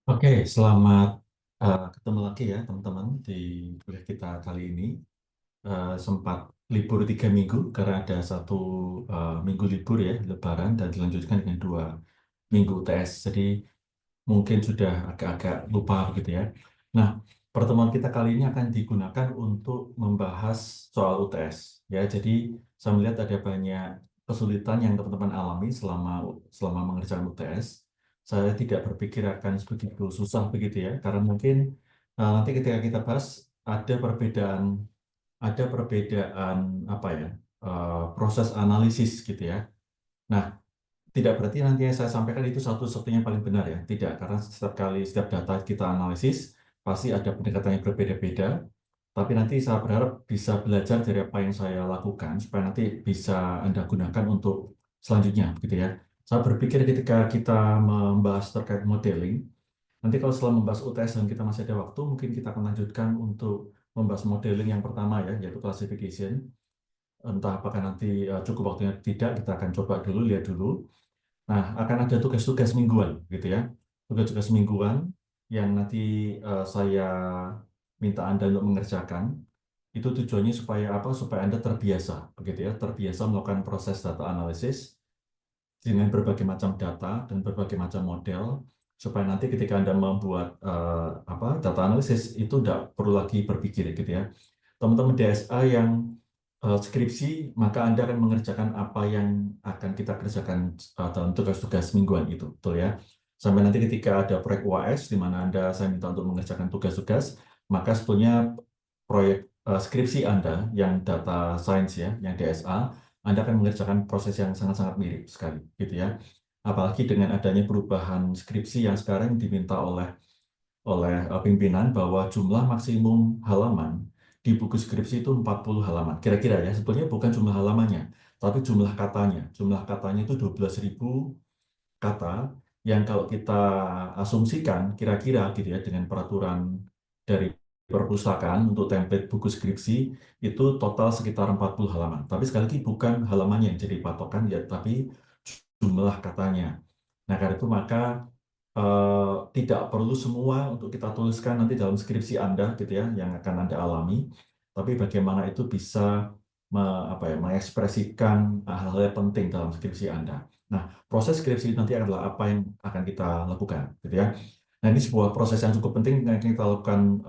Oke, selamat ketemu lagi ya teman-teman di kuliah kita kali ini. Sempat libur 3 minggu karena ada satu minggu libur ya, Lebaran, dan dilanjutkan dengan 2 minggu UTS. Jadi mungkin sudah agak-agak lupa begitu ya. Nah, pertemuan kita kali ini akan digunakan untuk membahas soal UTS. Ya, jadi saya melihat ada banyak kesulitan yang teman-teman alami selama mengerjakan UTS. Saya tidak berpikir akan begitu susah begitu ya, karena mungkin nanti ketika kita bahas ada perbedaan apa ya, proses analisis gitu ya. Nah, tidak berarti nanti yang saya sampaikan itu satu-satunya paling benar ya. Tidak, karena setiap data kita analisis, pasti ada pendekatan yang berbeda-beda. Tapi nanti saya berharap bisa belajar dari apa yang saya lakukan, supaya nanti bisa Anda gunakan untuk selanjutnya, gitu ya. Saya berpikir ketika kita membahas terkait modeling, nanti kalau setelah membahas UTS dan kita masih ada waktu, mungkin kita akan lanjutkan untuk membahas modeling yang pertama ya, yaitu classification. Entah apakah nanti cukup waktunya atau tidak, kita akan coba dulu, lihat dulu. Nah, akan ada tugas-tugas mingguan, gitu ya. Tugas-tugas mingguan yang nanti saya minta Anda untuk mengerjakan. Itu tujuannya supaya apa? Supaya Anda terbiasa, begitu ya. Terbiasa melakukan proses data analisis dengan berbagai macam data dan berbagai macam model, supaya nanti ketika Anda membuat data analisis, itu tidak perlu lagi berpikir, gitu ya. Teman-teman DSA yang skripsi, maka Anda akan mengerjakan apa yang akan kita kerjakan dalam tugas-tugas mingguan itu, betul ya. Sampai nanti ketika ada proyek UAS, di mana saya minta untuk mengerjakan tugas-tugas, maka sebetulnya proyek skripsi Anda yang data science ya, yang DSA, Anda akan mengerjakan proses yang sangat-sangat mirip sekali, gitu ya. Apalagi dengan adanya perubahan skripsi yang sekarang diminta oleh pimpinan bahwa jumlah maksimum halaman di buku skripsi itu 40 halaman. Kira-kira ya, sebetulnya bukan jumlah halamannya, tapi jumlah katanya. Jumlah katanya itu 12.000 kata yang kalau kita asumsikan kira-kira gitu ya dengan peraturan dari perpustakaan untuk template buku skripsi itu total sekitar 40 halaman. Tapi sekali lagi bukan halamannya yang jadi patokan ya, tapi jumlah katanya. Nah, karena itu maka tidak perlu semua untuk kita tuliskan nanti dalam skripsi Anda gitu ya, yang akan Anda alami. Tapi bagaimana itu bisa mengekspresikan hal-hal yang penting dalam skripsi Anda. Nah, proses skripsi nanti adalah apa yang akan kita lakukan, gitu ya. Nah, ini sebuah proses yang cukup penting yang kita lakukan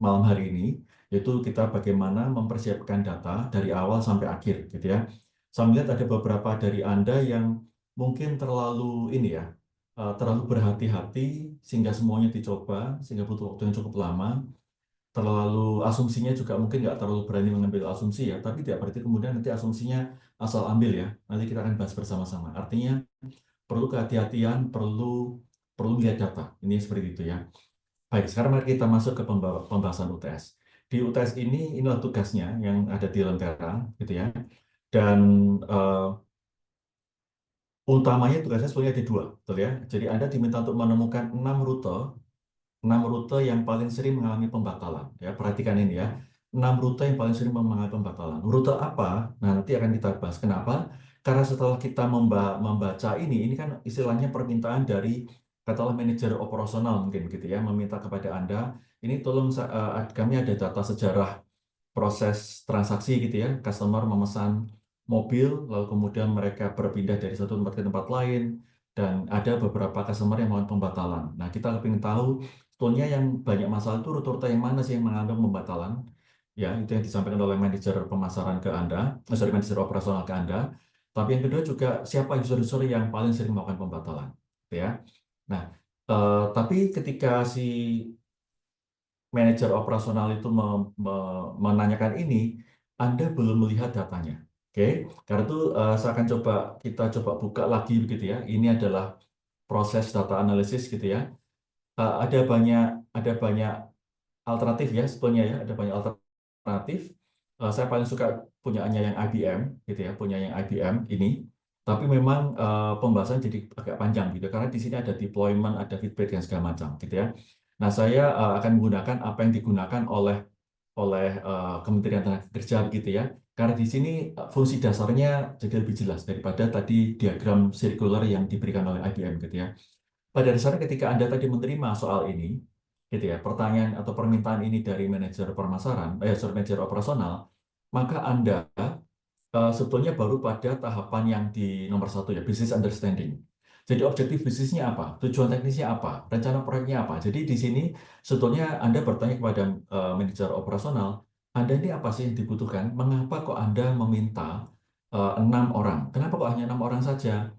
malam hari ini, yaitu kita bagaimana mempersiapkan data dari awal sampai akhir, gitu ya. Saya melihat ada beberapa dari Anda yang mungkin terlalu ini ya, terlalu berhati-hati sehingga semuanya dicoba, sehingga butuh waktu yang cukup lama. Terlalu asumsinya juga mungkin nggak terlalu berani mengambil asumsi ya, tapi tidak berarti kemudian nanti asumsinya asal ambil ya. Nanti kita akan bahas bersama-sama. Artinya perlu kehati-hatian, perlu lihat data. Ini seperti itu ya. Baik, sekarang mari kita masuk ke pembahasan UTS. Di UTS inilah tugasnya yang ada di Lentera, gitu ya. Dan eh, utamanya tugasnya sebenarnya ada dua, betul ya. Jadi Anda diminta untuk menemukan 6 rute yang paling sering mengalami pembatalan. Ya, perhatikan ini ya. 6 rute yang paling sering mengalami pembatalan. Rute apa? Nah, nanti akan kita bahas. Kenapa? Karena setelah kita membaca ini kan istilahnya permintaan dari katakanlah manajer operasional mungkin gitu ya, meminta kepada Anda, ini tolong kami ada data sejarah proses transaksi gitu ya, customer memesan mobil, lalu kemudian mereka berpindah dari satu tempat ke tempat lain, dan ada beberapa customer yang melakukan pembatalan. Nah, kita ingin tahu sebetulnya yang banyak masalah itu rute-rute yang mana sih yang mengalami pembatalan. Ya, itu yang disampaikan oleh manajer pemasaran ke Anda, manajer operasional ke Anda. Tapi yang kedua juga siapa user-user yang paling sering melakukan pembatalan, gitu ya. Nah, tapi ketika si manajer operasional itu menanyakan ini, Anda belum melihat datanya. Oke, karena itu kita coba buka lagi begitu ya. Ini adalah proses data analisis gitu ya. Ada banyak alternatif ya sebetulnya ya, ada banyak alternatif. Saya paling suka punyaannya yang IBM gitu ya, punya yang IBM ini. Tapi memang pembahasan jadi agak panjang gitu karena di sini ada deployment, ada feedback dan segala macam gitu ya. Nah, saya akan menggunakan apa yang digunakan oleh Kementerian Tenaga Kerja gitu ya. Karena di sini fungsi dasarnya jadi lebih jelas daripada tadi diagram sirkular yang diberikan oleh IBM gitu ya. pada dasarnya ketika Anda tadi menerima soal ini, gitu ya, pertanyaan atau permintaan ini dari manajer pemasaran, manajer operasional, maka Anda sebetulnya baru pada tahapan yang di nomor satu ya, business understanding. Jadi objektif bisnisnya apa, tujuan teknisnya apa, rencana proyeknya apa. Jadi di sini sebetulnya Anda bertanya kepada manajer operasional, Anda ini apa sih yang dibutuhkan? Mengapa kok Anda meminta 6 orang? Kenapa kok hanya 6 orang saja?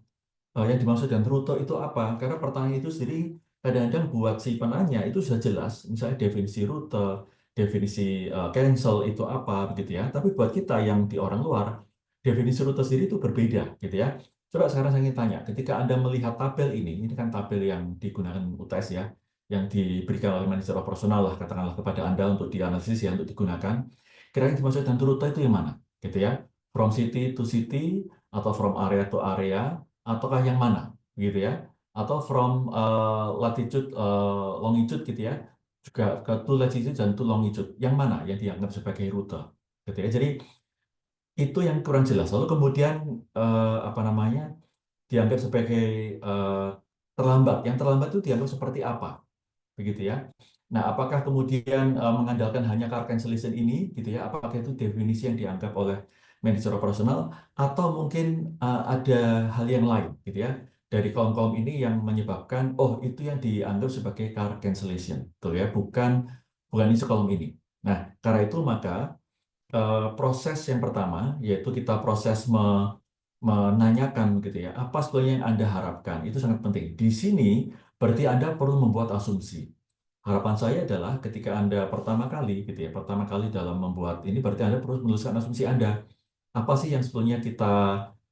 Yang dimaksud dengan rute itu apa? Karena pertanyaan itu sendiri kadang-kadang buat si penanya itu sudah jelas, misalnya definisi rute, definisi cancel itu apa, begitu ya. Tapi buat kita yang di orang luar, definisi rute sendiri itu berbeda, gitu ya. Coba sekarang saya ingin tanya, ketika Anda melihat tabel ini kan tabel yang digunakan UTS ya, yang diberikan oleh manajer operasional lah, katakanlah kepada Anda untuk dianalisis ya, untuk digunakan. Kira-kira yang dimaksud dengan rute itu yang mana, gitu ya? From city to city, atau from area to area, ataukah yang mana gitu ya, atau from latitude longitude gitu ya, juga ke to latitude dan to longitude, yang mana yang dianggap sebagai rute gitu ya. Jadi itu yang kurang jelas. Lalu kemudian apa namanya, dianggap sebagai eh, terlambat. Yang terlambat itu dianggap seperti apa begitu ya. Nah, apakah kemudian mengandalkan hanya car cancellation ini gitu ya? Apakah itu definisi yang dianggap oleh manajer operasional, atau mungkin ada hal yang lain gitu ya, dari kolom-kolom ini yang menyebabkan oh itu yang dianggap sebagai car cancellation, betul ya? Bukan isi kolom ini. Nah, karena itu maka proses yang pertama yaitu kita proses menanyakan gitu ya, apa sebetulnya yang Anda harapkan, itu sangat penting. Di sini berarti Anda perlu membuat asumsi. Harapan saya adalah ketika Anda pertama kali gitu ya, pertama kali dalam membuat ini, berarti Anda perlu menuliskan asumsi Anda. Apa sih yang sebetulnya kita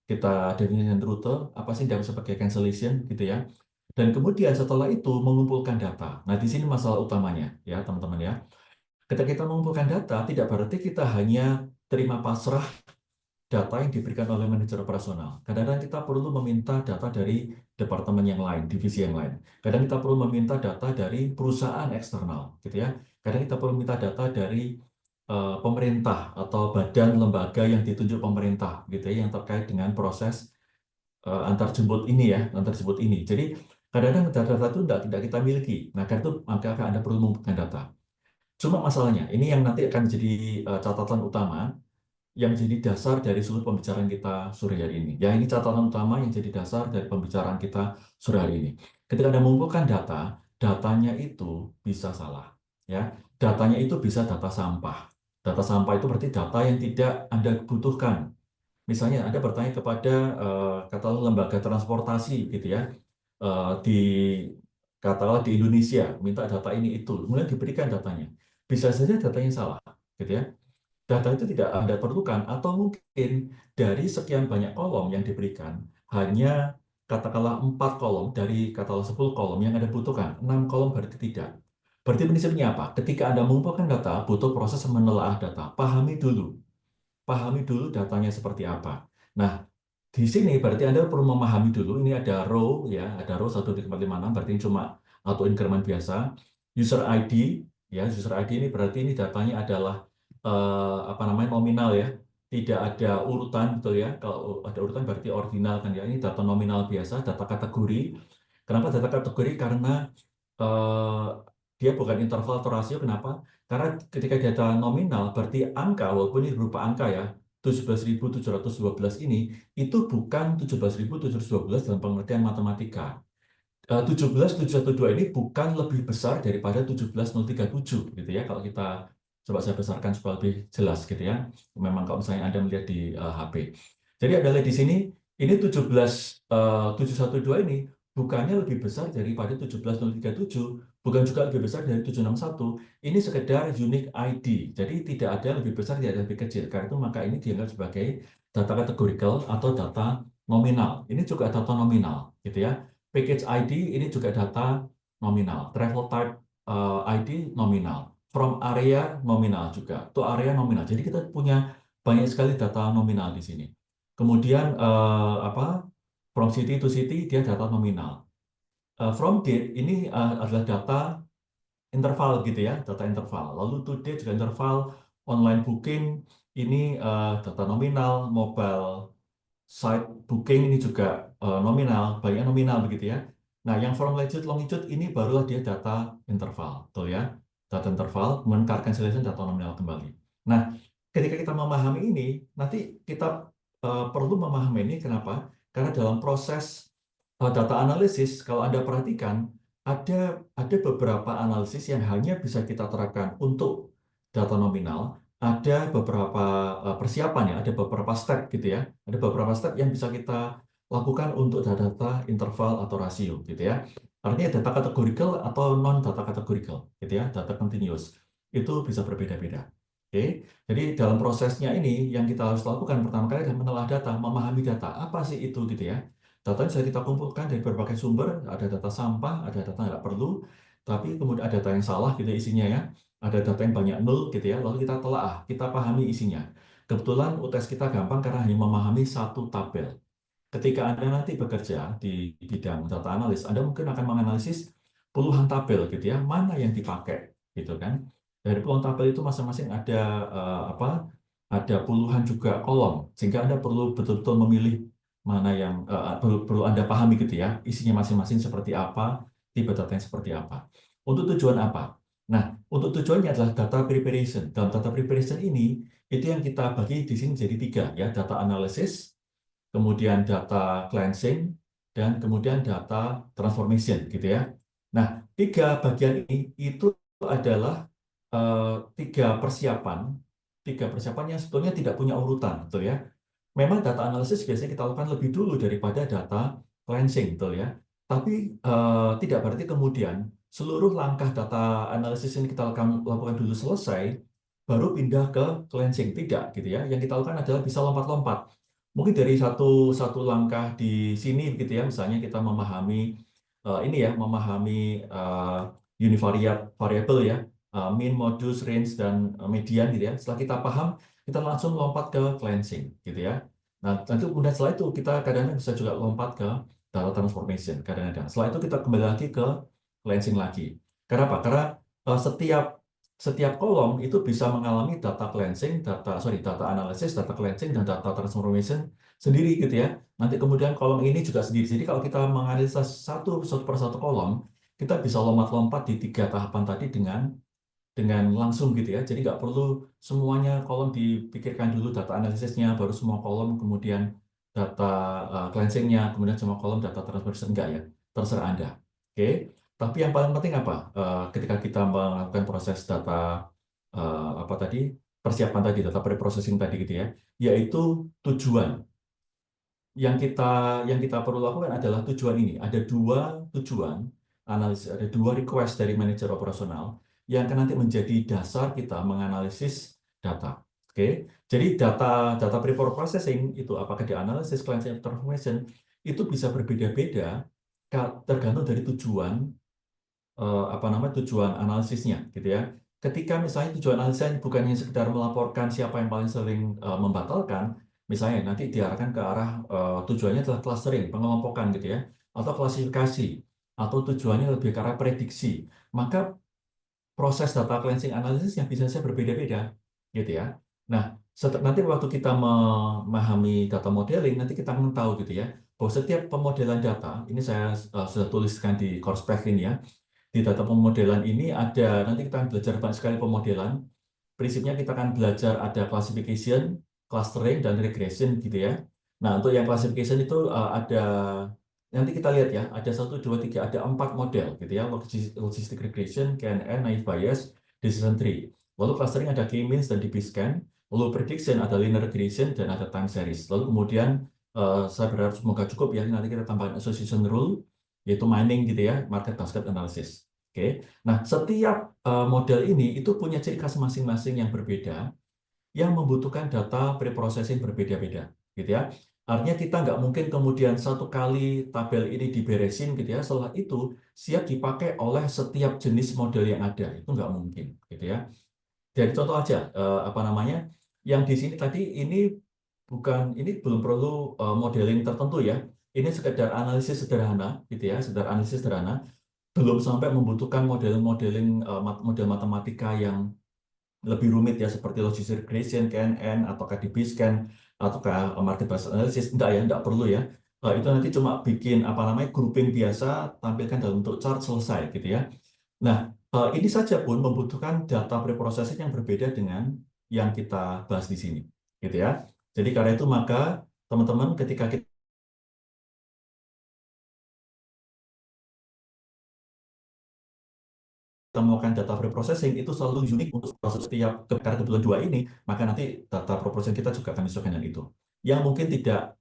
kita definisikan rute, apa sih yang dianggap sebagai cancellation gitu ya. Dan kemudian setelah itu mengumpulkan data. Nah, di sini masalah utamanya ya, teman-teman ya. Ketika kita mengumpulkan data, tidak berarti kita hanya terima pasrah data yang diberikan oleh manajer operasional. Kadang-kadang kita perlu meminta data dari departemen yang lain, divisi yang lain. Kadang kita perlu meminta data dari perusahaan eksternal, gitu ya. Kadang kita perlu minta data dari pemerintah atau badan lembaga yang ditunjuk pemerintah, gitu ya, yang terkait dengan proses antar jemput ini ya, antar jemput ini. Jadi kadang-kadang data-data itu tidak kita miliki. Nah, karena itu maka Anda perlu mengumpulkan data. Cuma masalahnya, ini yang nanti akan jadi catatan utama yang jadi dasar dari seluruh pembicaraan kita sore hari ini. Ya, ini catatan utama yang jadi dasar dari pembicaraan kita sore hari ini. Ketika Anda mengumpulkan data, datanya itu bisa salah. Ya, datanya itu bisa data sampah. Data sampah itu berarti data yang tidak Anda butuhkan. Misalnya Anda bertanya kepada katakanlah lembaga transportasi gitu ya, di katakanlah di Indonesia, minta data ini itu, kemudian diberikan datanya. Bisa saja datanya salah, gitu ya. Data itu tidak Anda perlukan, atau mungkin dari sekian banyak kolom yang diberikan, hanya katakanlah 4 kolom dari katakanlah 10 kolom yang Anda butuhkan, 6 kolom berarti tidak. Berarti prinsipnya apa? Ketika Anda mengumpulkan data, butuh proses menelaah data. Pahami dulu datanya seperti apa. Nah, di sini berarti Anda perlu memahami dulu, ini ada row ya, ada row 1 di 4 5 6, berarti ini cuma auto increment biasa. User ID ya, user ID ini berarti ini datanya adalah apa namanya, nominal ya. Tidak ada urutan, betul ya. Kalau ada urutan berarti ordinal kan ya. Ini data nominal biasa, data kategori. Kenapa data kategori? Karena eh, dia bukan interval atau rasio. Kenapa? Karena ketika data nominal berarti angka, walaupun ini berupa angka ya, 17.712 ini, itu bukan 17.712 dalam pengertian matematika. 17.712 ini bukan lebih besar daripada 17.037 gitu ya, kalau kita coba saya besarkan supaya lebih jelas gitu ya. Memang kalau misalnya Anda melihat di HP. Jadi adalah di sini ini 17.712 ini bukannya lebih besar daripada 17.037, bukan juga lebih besar dari 761. Ini sekedar unique ID. Jadi tidak ada lebih besar, tidak ada lebih kecil. Karena itu maka ini dianggap sebagai data categorical atau data nominal. Ini juga data nominal gitu ya. Package ID ini juga data nominal. Travel type ID nominal. From area nominal juga. To area nominal. Jadi kita punya banyak sekali data nominal di sini. Kemudian apa? From city to city dia data nominal. From date ini adalah data interval gitu ya, data interval. Lalu to date juga interval, online booking ini data nominal, mobile site booking ini juga nominal, banyak nominal begitu ya. Nah, yang from longitude ini barulah dia data interval, betul ya? Data interval, kemudian Carr cancellation, data nominal kembali. Nah, ketika kita memahami ini, nanti kita perlu memahami ini kenapa? Karena dalam proses data analisis, kalau Anda perhatikan, ada beberapa analisis yang hanya bisa kita terapkan untuk data nominal, ada beberapa persiapan ya, ada beberapa step gitu ya, ada beberapa step yang bisa kita lakukan untuk data interval atau rasio gitu ya. Artinya data kategorikal atau non data kategorikal gitu ya, data continuous. Itu bisa berbeda-beda. Oke. Jadi dalam prosesnya ini yang kita harus lakukan pertama kali adalah menelaah data, memahami data. Apa sih itu gitu ya? Data yang sudah kita kumpulkan dari berbagai sumber, ada data sampah, ada data nggak perlu, tapi kemudian ada data yang salah gitu isinya ya. Ada data yang banyak nol gitu ya, lalu kita telaah, kita pahami isinya. Kebetulan UTS kita gampang karena hanya memahami satu tabel. Ketika Anda nanti bekerja di bidang data analis, Anda mungkin akan menganalisis puluhan tabel gitu ya, mana yang dipakai gitu kan. Dari puluhan tabel itu masing-masing ada ada puluhan juga kolom, sehingga Anda perlu betul-betul memilih mana yang perlu Anda pahami gitu ya, isinya masing-masing seperti apa, tipe data yang seperti apa. Untuk tujuan apa? Nah, untuk tujuannya adalah data preparation. Dalam data preparation ini, itu yang kita bagi di sini jadi tiga ya, data analysis, kemudian data cleansing, dan kemudian data transformation gitu ya. Nah, tiga bagian ini itu adalah tiga persiapan yang sebetulnya tidak punya urutan, betul ya. Memang data analisis biasanya kita lakukan lebih dulu daripada data cleansing, betul ya. Tapi tidak berarti kemudian seluruh langkah data analisis yang kita lakukan dulu selesai, baru pindah ke cleansing. Tidak, gitu ya. Yang kita lakukan adalah bisa lompat-lompat. Mungkin dari satu satu langkah di sini, gitu ya. Misalnya kita memahami ini ya, memahami univariate variable ya, mean, modus, range, dan median, gitu ya. Setelah kita paham, kita langsung lompat ke cleansing, gitu ya. Nah, nanti kemudian setelah itu kita kadang-kadang bisa juga lompat ke data transformation kadang-kadang. Setelah itu kita kembali lagi ke cleansing lagi. Kenapa? Karena setiap kolom itu bisa mengalami data cleansing, data analysis, data cleansing, dan data transformation sendiri gitu ya. Nanti kemudian kolom ini juga sendiri. Jadi kalau kita menganalisa satu per satu kolom, kita bisa lompat-lompat di tiga tahapan tadi dengan langsung gitu ya. Jadi nggak perlu semuanya kolom dipikirkan dulu data analisisnya, baru semua kolom kemudian data cleansingnya, kemudian semua kolom data transformation. Enggak ya, terserah Anda. Oke, tapi yang paling penting apa? Ketika kita melakukan proses data apa tadi, persiapan tadi, data pre-processing tadi gitu ya, yaitu tujuan. Yang kita perlu lakukan adalah tujuan ini. Ada dua tujuan analisis, ada dua request dari manajer operasional yang akan nanti menjadi dasar kita menganalisis data. Oke, jadi data pre-processing itu apakah di analisis, cleansing, transformation itu bisa berbeda-beda tergantung dari tujuan analisisnya gitu ya. Ketika misalnya tujuan analisisnya bukan hanya sekedar melaporkan siapa yang paling sering membatalkan, misalnya nanti diarahkan ke arah tujuannya adalah clustering, pengelompokan gitu ya, atau klasifikasi, atau tujuannya lebih ke arah prediksi, maka proses data cleansing analisis yang bisa saya berbeda-beda gitu ya. Nah, nanti waktu kita memahami data modeling, nanti kita akan tahu gitu ya, bahwa setiap pemodelan data, ini saya sudah tuliskan di course pack ini ya, di data pemodelan ini ada, nanti kita akan belajar banyak sekali pemodelan. Prinsipnya kita akan belajar ada classification, clustering, dan regression gitu ya. Nah, untuk yang classification itu ada, nanti kita lihat ya, ada 1, 2, 3, ada 4 model gitu ya. Logistic regression, KNN, naive Bayes, decision tree. Lalu clustering ada K-means dan DB-scan. Lalu prediction ada linear regression dan ada time series. Lalu kemudian saya berharap semoga cukup ya, nanti kita tambahkan association rule, yaitu mining gitu ya, market basket analysis. Oke. Nah, setiap model ini itu punya ciri khas masing-masing yang berbeda, yang membutuhkan data pre-processing berbeda-beda, gitu ya. Artinya kita nggak mungkin kemudian satu kali tabel ini diberesin, gitu ya. Setelah itu siap dipakai oleh setiap jenis model yang ada, itu nggak mungkin, gitu ya. Jadi contoh aja, yang di sini tadi ini belum perlu modeling tertentu ya. Ini sekedar analisis sederhana, gitu ya, sekedar analisis sederhana. Belum sampai membutuhkan model matematika yang lebih rumit ya, seperti logistic regression, KNN, ataukah DB-scan, ataukah market based analysis. Enggak ya, enggak perlu ya. Itu nanti cuma bikin apa namanya grouping biasa, tampilkan dalam bentuk chart, selesai gitu ya. Nah, ini saja pun membutuhkan data preprocessing yang berbeda dengan yang kita bahas di sini, gitu ya. Jadi karena itu maka teman-teman ketika kita melakukan data preprocessing itu selalu unik untuk proses setiap karena kebetulan dua ini, maka nanti data preprocessing kita juga akan disesuaikan dengan itu. Yang mungkin tidak,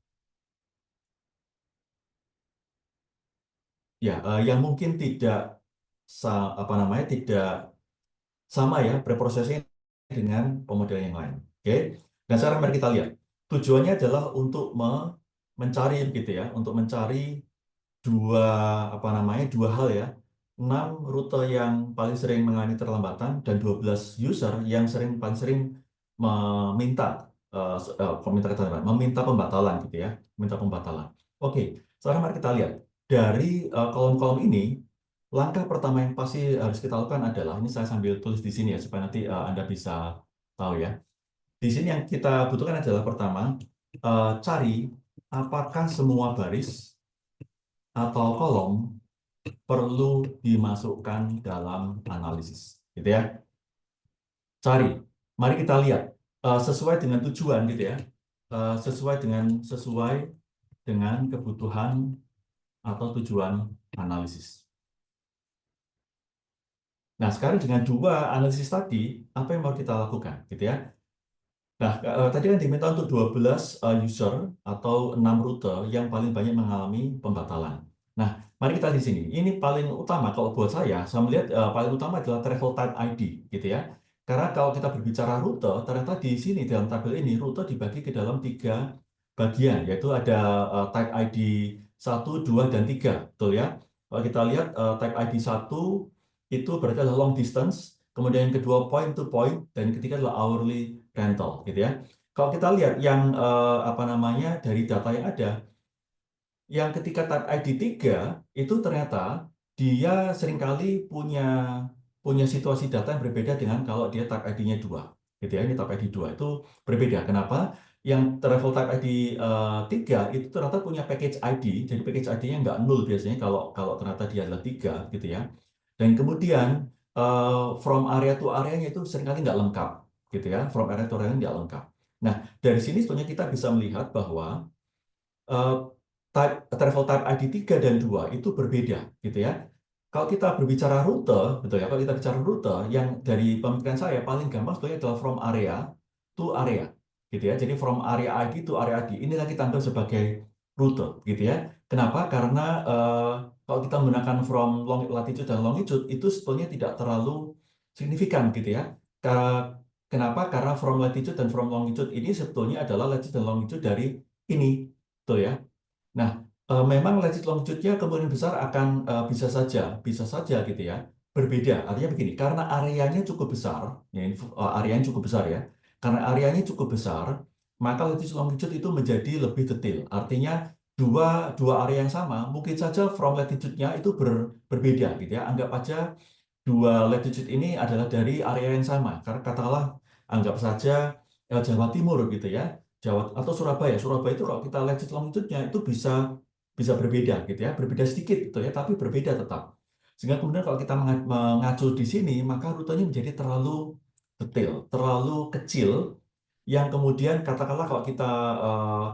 ya, yang mungkin tidak apa namanya tidak sama ya preprocessing dengan pemodelan yang lain. Oke, dan sekarang mari kita lihat. Tujuannya adalah untuk mencari gitu ya, untuk mencari dua apa namanya dua hal ya, 6 rute yang paling sering mengalami keterlambatan dan 12 user yang paling sering meminta meminta pembatalan gitu ya, meminta pembatalan. Oke, sekarang mari kita lihat dari kolom-kolom ini. Langkah pertama yang pasti harus kita lakukan adalah, ini saya sambil tulis di sini ya supaya nanti Anda bisa tahu ya. Di sini yang kita butuhkan adalah pertama, cari apakah semua baris atau kolom perlu dimasukkan dalam analisis, gitu ya. Cari, mari kita lihat sesuai dengan tujuan, gitu ya. Sesuai dengan kebutuhan atau tujuan analisis. Nah, sekarang dengan dua analisis tadi, apa yang mau kita lakukan, gitu ya? Nah, tadi kan diminta untuk 12 user atau 6 rute yang paling banyak mengalami pembatalan. Nah, mari kita di sini. Ini paling utama kalau buat saya melihat paling utama adalah travel type ID, gitu ya. Karena kalau kita berbicara rute, ternyata di sini dalam tabel ini rute dibagi ke dalam 3 bagian, yaitu ada type ID 1, 2, dan 3, betul ya. Kalau kita lihat type ID 1 itu berarti adalah long distance, kemudian yang kedua point to point, dan yang ketiga adalah hourly rental, gitu ya. Kalau kita lihat yang apa namanya dari data yang ada, yang ketika type ID 3 itu ternyata dia seringkali punya situasi data yang berbeda dengan kalau dia type ID-nya 2. Gitu ya, ini type ID 2 itu berbeda. Kenapa? Yang travel type ID 3 itu ternyata punya package ID, jadi package ID-nya nggak nol biasanya kalau kalau ternyata dia adalah 3, gitu ya. Dan kemudian from area to area-nya itu seringkali nggak lengkap, gitu ya. From area to area nggak lengkap. Nah, dari sini sebenarnya kita bisa melihat bahwa eh, travel type ID 3 dan 2 itu berbeda, gitu ya. Kalau kita berbicara rute, betul ya, kalau kita bicara rute, yang dari pemikiran saya paling gampang sebetulnya adalah from area to area, gitu ya. Jadi from area ID to area ID, inilah kita anggap sebagai rute, gitu ya. Kenapa? Karena kalau kita menggunakan from latitude dan longitude, itu sebetulnya tidak terlalu signifikan, gitu ya. Kenapa? Karena from latitude dan from longitude ini sebetulnya adalah latitude dan longitude dari ini, betul ya. Nah, memang latitude longitude-nya kemungkinan besar akan bisa saja gitu ya, berbeda. Artinya begini, karena areanya cukup besar, ya, areanya cukup besar ya. Karena areanya cukup besar, maka latitude longitude itu menjadi lebih detail. Artinya dua area yang sama, mungkin saja from latitude-nya itu berbeda gitu ya. Anggap aja dua latitude ini adalah dari area yang sama. Karena katakanlah anggap saja Jawa Timur gitu ya. Jawa atau Surabaya. Surabaya itu kalau kita latitude longitude-nya itu bisa bisa berbeda gitu ya, berbeda sedikit gitu ya, tapi berbeda tetap. Sehingga kemudian kalau kita mengacu di sini, maka rutenya menjadi terlalu detail, terlalu kecil, yang kemudian katakanlah kalau kita eh,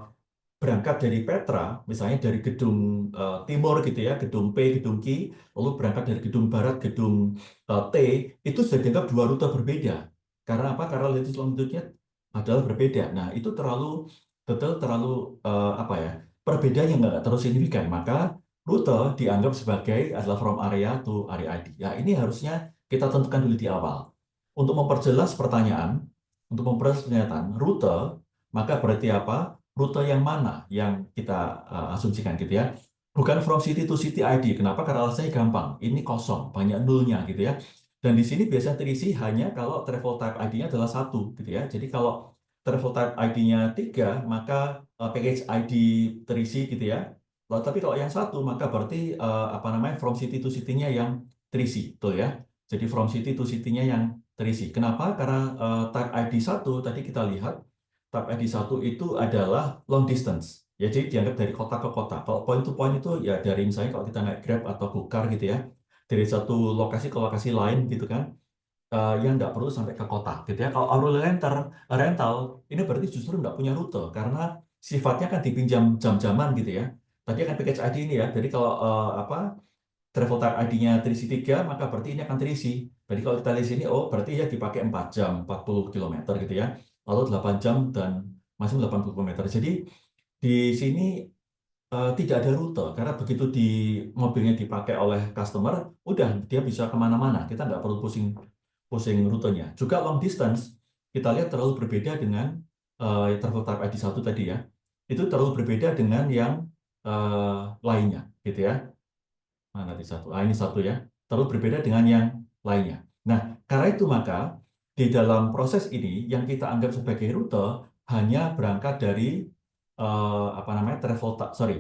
berangkat dari Petra, misalnya dari gedung timur gitu ya, gedung P, gedung Q, lalu berangkat dari gedung barat, gedung T, itu sudah dianggap dua rute berbeda. Karena apa? Karena latitude longitude-nya adalah berbeda. Nah, itu terlalu detail, terlalu apa ya? Perbedaan yang nggak terlalu signifikan. Maka rute dianggap sebagai adalah from area to area ID. Ya, ini harusnya kita tentukan dulu di awal. Untuk memperjelas pertanyaan, untuk memperjelas pernyataan rute, maka berarti apa? Rute yang mana yang kita asumsikan gitu ya. Bukan from city to city ID. Kenapa? Karena alasannya gampang. Ini kosong, banyak nolnya gitu ya. Dan di sini biasanya terisi hanya kalau travel type ID-nya adalah satu gitu ya. Jadi kalau travel type ID-nya 3, maka package ID terisi gitu ya. Lalu, tapi kalau yang satu, maka berarti apa namanya from city to city-nya yang terisi, betul ya. Jadi from city to city-nya yang terisi. Kenapa? Karena type ID 1 tadi kita lihat tab ID 1 itu adalah long distance. Ya, jadi dianggap dari kota ke kota. Kalau point to point itu ya dari misalnya kalau kita naik Grab atau Gokar gitu ya, dari satu lokasi ke lokasi lain gitu kan, yang nggak perlu sampai ke kota gitu ya. Kalau Aurora rental ini berarti justru nggak punya rute karena sifatnya kan dipinjam jam-jaman gitu ya. Tadi kan package ID ini ya. Jadi kalau apa travel type ID-nya terisi 3, maka berarti ini akan terisi. Jadi kalau kita lihat sini, oh berarti ya dipakai 4 jam, 40 kilometer gitu ya. Lalu 8 jam dan masih 80 kilometer. Jadi di sini tidak ada rute, karena begitu di mobilnya dipakai oleh customer, udah dia bisa kemana-mana. Kita nggak perlu pusing pusing rutenya. Juga long distance, kita lihat terlalu berbeda dengan travel type ID 1 tadi ya. Itu terlalu berbeda dengan yang lainnya gitu ya. Mana di satu? Ah, ini satu ya. Terlalu berbeda dengan yang lainnya. Nah, karena itu maka di dalam proses ini yang kita anggap sebagai rute hanya berangkat dari apa namanya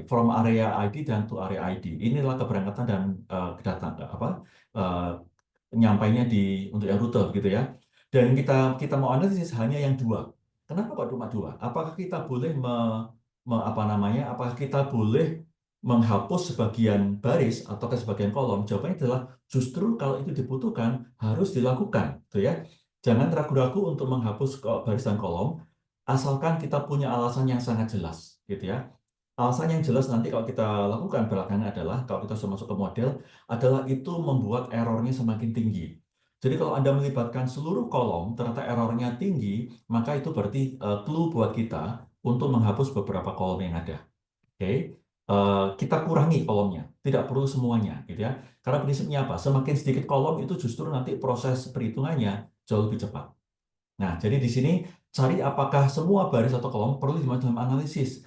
from area ID dan to area ID. Inilah keberangkatan dan kedatangan apa eh, nyampainya untuk yang rute gitu ya. Dan kita kita mau analisis hanya yang dua. Kenapa kok cuma dua? Apakah kita boleh apa namanya? Apakah kita boleh menghapus sebagian baris atau ke sebagian kolom? Jawabannya adalah justru kalau itu dibutuhkan harus dilakukan, gitu ya. Jangan ragu-ragu untuk menghapus baris dan kolom, asalkan kita punya alasan yang sangat jelas, gitu ya. Alasan yang jelas nanti kalau kita lakukan belakangan adalah, kalau kita sudah masuk ke model, adalah itu membuat errornya semakin tinggi. Jadi kalau Anda melibatkan seluruh kolom, ternyata errornya tinggi, maka itu berarti clue buat kita untuk menghapus beberapa kolom yang ada. Oke, kita kurangi kolomnya, tidak perlu semuanya, gitu ya. Karena prinsipnya apa? Semakin sedikit kolom itu justru nanti proses perhitungannya jauh lebih cepat. Nah, jadi di sini cari apakah semua baris atau kolom perlu dimasukkan dalam analisis.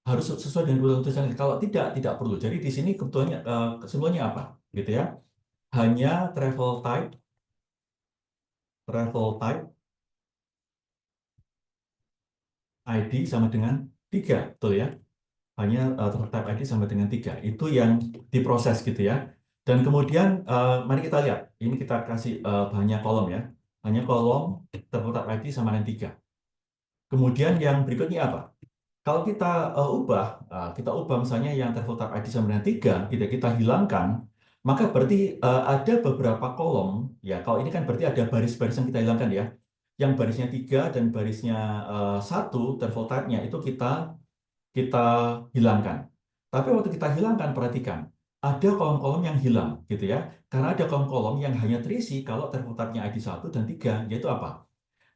Harus sesuai dengan kebutuhan tulisan. Kalau tidak perlu. Jadi di sini kebutuhannya, kesimpulannya apa? Gitu ya. Hanya travel type ID sama dengan 3, betul ya? Hanya type ID sama dengan 3. Itu yang diproses gitu ya. Dan kemudian mari kita lihat. Ini kita kasih banyak kolom ya. Hanya kolom type ID sama dengan 3. Kemudian yang berikutnya apa? Kalau kita ubah misalnya yang type ID sama dengan 3, kita hilangkan, maka berarti ada beberapa kolom, ya kalau ini kan berarti ada baris-baris yang kita hilangkan ya. Yang barisnya 3 dan barisnya 1, type-nya itu kita hilangkan. Tapi waktu kita hilangkan, perhatikan, ada kolom-kolom yang hilang, gitu ya. Karena ada kolom-kolom yang hanya terisi kalau type-nya ID 1 dan 3, yaitu apa?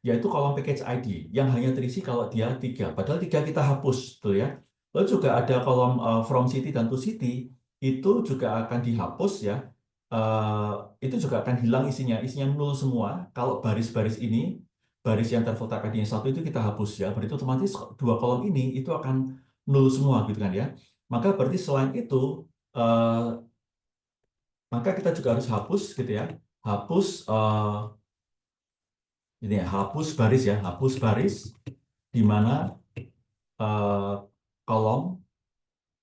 Yaitu kolom package ID yang hanya terisi kalau dia 3. Padahal 3 kita hapus, tuh ya. Lalu juga ada kolom from city dan to city, itu juga akan dihapus ya. Eh, itu juga akan hilang isinya nol semua. Kalau baris-baris ini, baris yang terfoto ID yang 1 itu kita hapus ya. Berarti otomatis dua kolom ini itu akan nol semua gitu kan ya. Maka berarti selain itu, eh, maka kita juga harus hapus gitu ya. Hapus ini ya, hapus baris di mana eh, kolom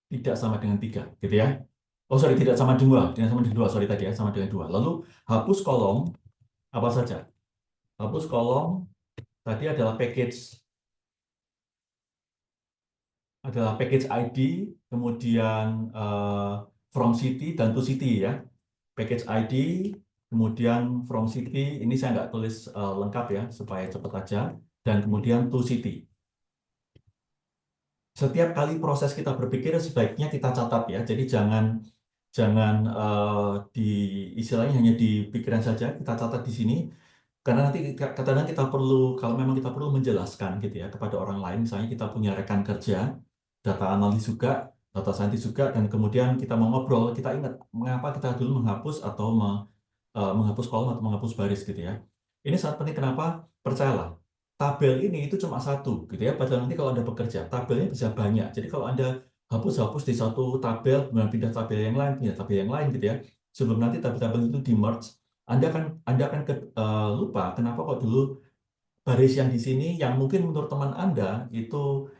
tidak sama dengan 3, gitu ya. Oh sorry, tidak sama dengan 2, sorry tadi ya, sama dengan 2. Lalu hapus kolom apa saja? Hapus kolom tadi adalah package ID, kemudian from city dan to city ya. Package ID, kemudian from city, ini saya nggak tulis lengkap ya, supaya cepat aja. Dan kemudian to city. Setiap kali proses kita berpikir sebaiknya kita catat ya. Jadi jangan jangan di istilahnya hanya di pikiran saja, kita catat di sini. Karena nanti kadang kita perlu, kalau memang kita perlu menjelaskan gitu ya kepada orang lain, misalnya kita punya rekan kerja, data analis juga, data scientist juga, dan kemudian kita mau ngobrol, kita ingat mengapa kita dulu menghapus atau menghapus kolom atau menghapus baris gitu ya. Ini sangat penting, kenapa? Percayalah, tabel ini itu cuma satu gitu ya, padahal nanti kalau Anda bekerja, tabelnya bisa banyak. Jadi kalau Anda hapus-hapus di satu tabel, kemudian pindah tabel yang lain gitu ya, sebelum nanti tabel-tabel itu di merge, Anda akan lupa kenapa kok dulu baris yang di sini yang mungkin menurut teman Anda itu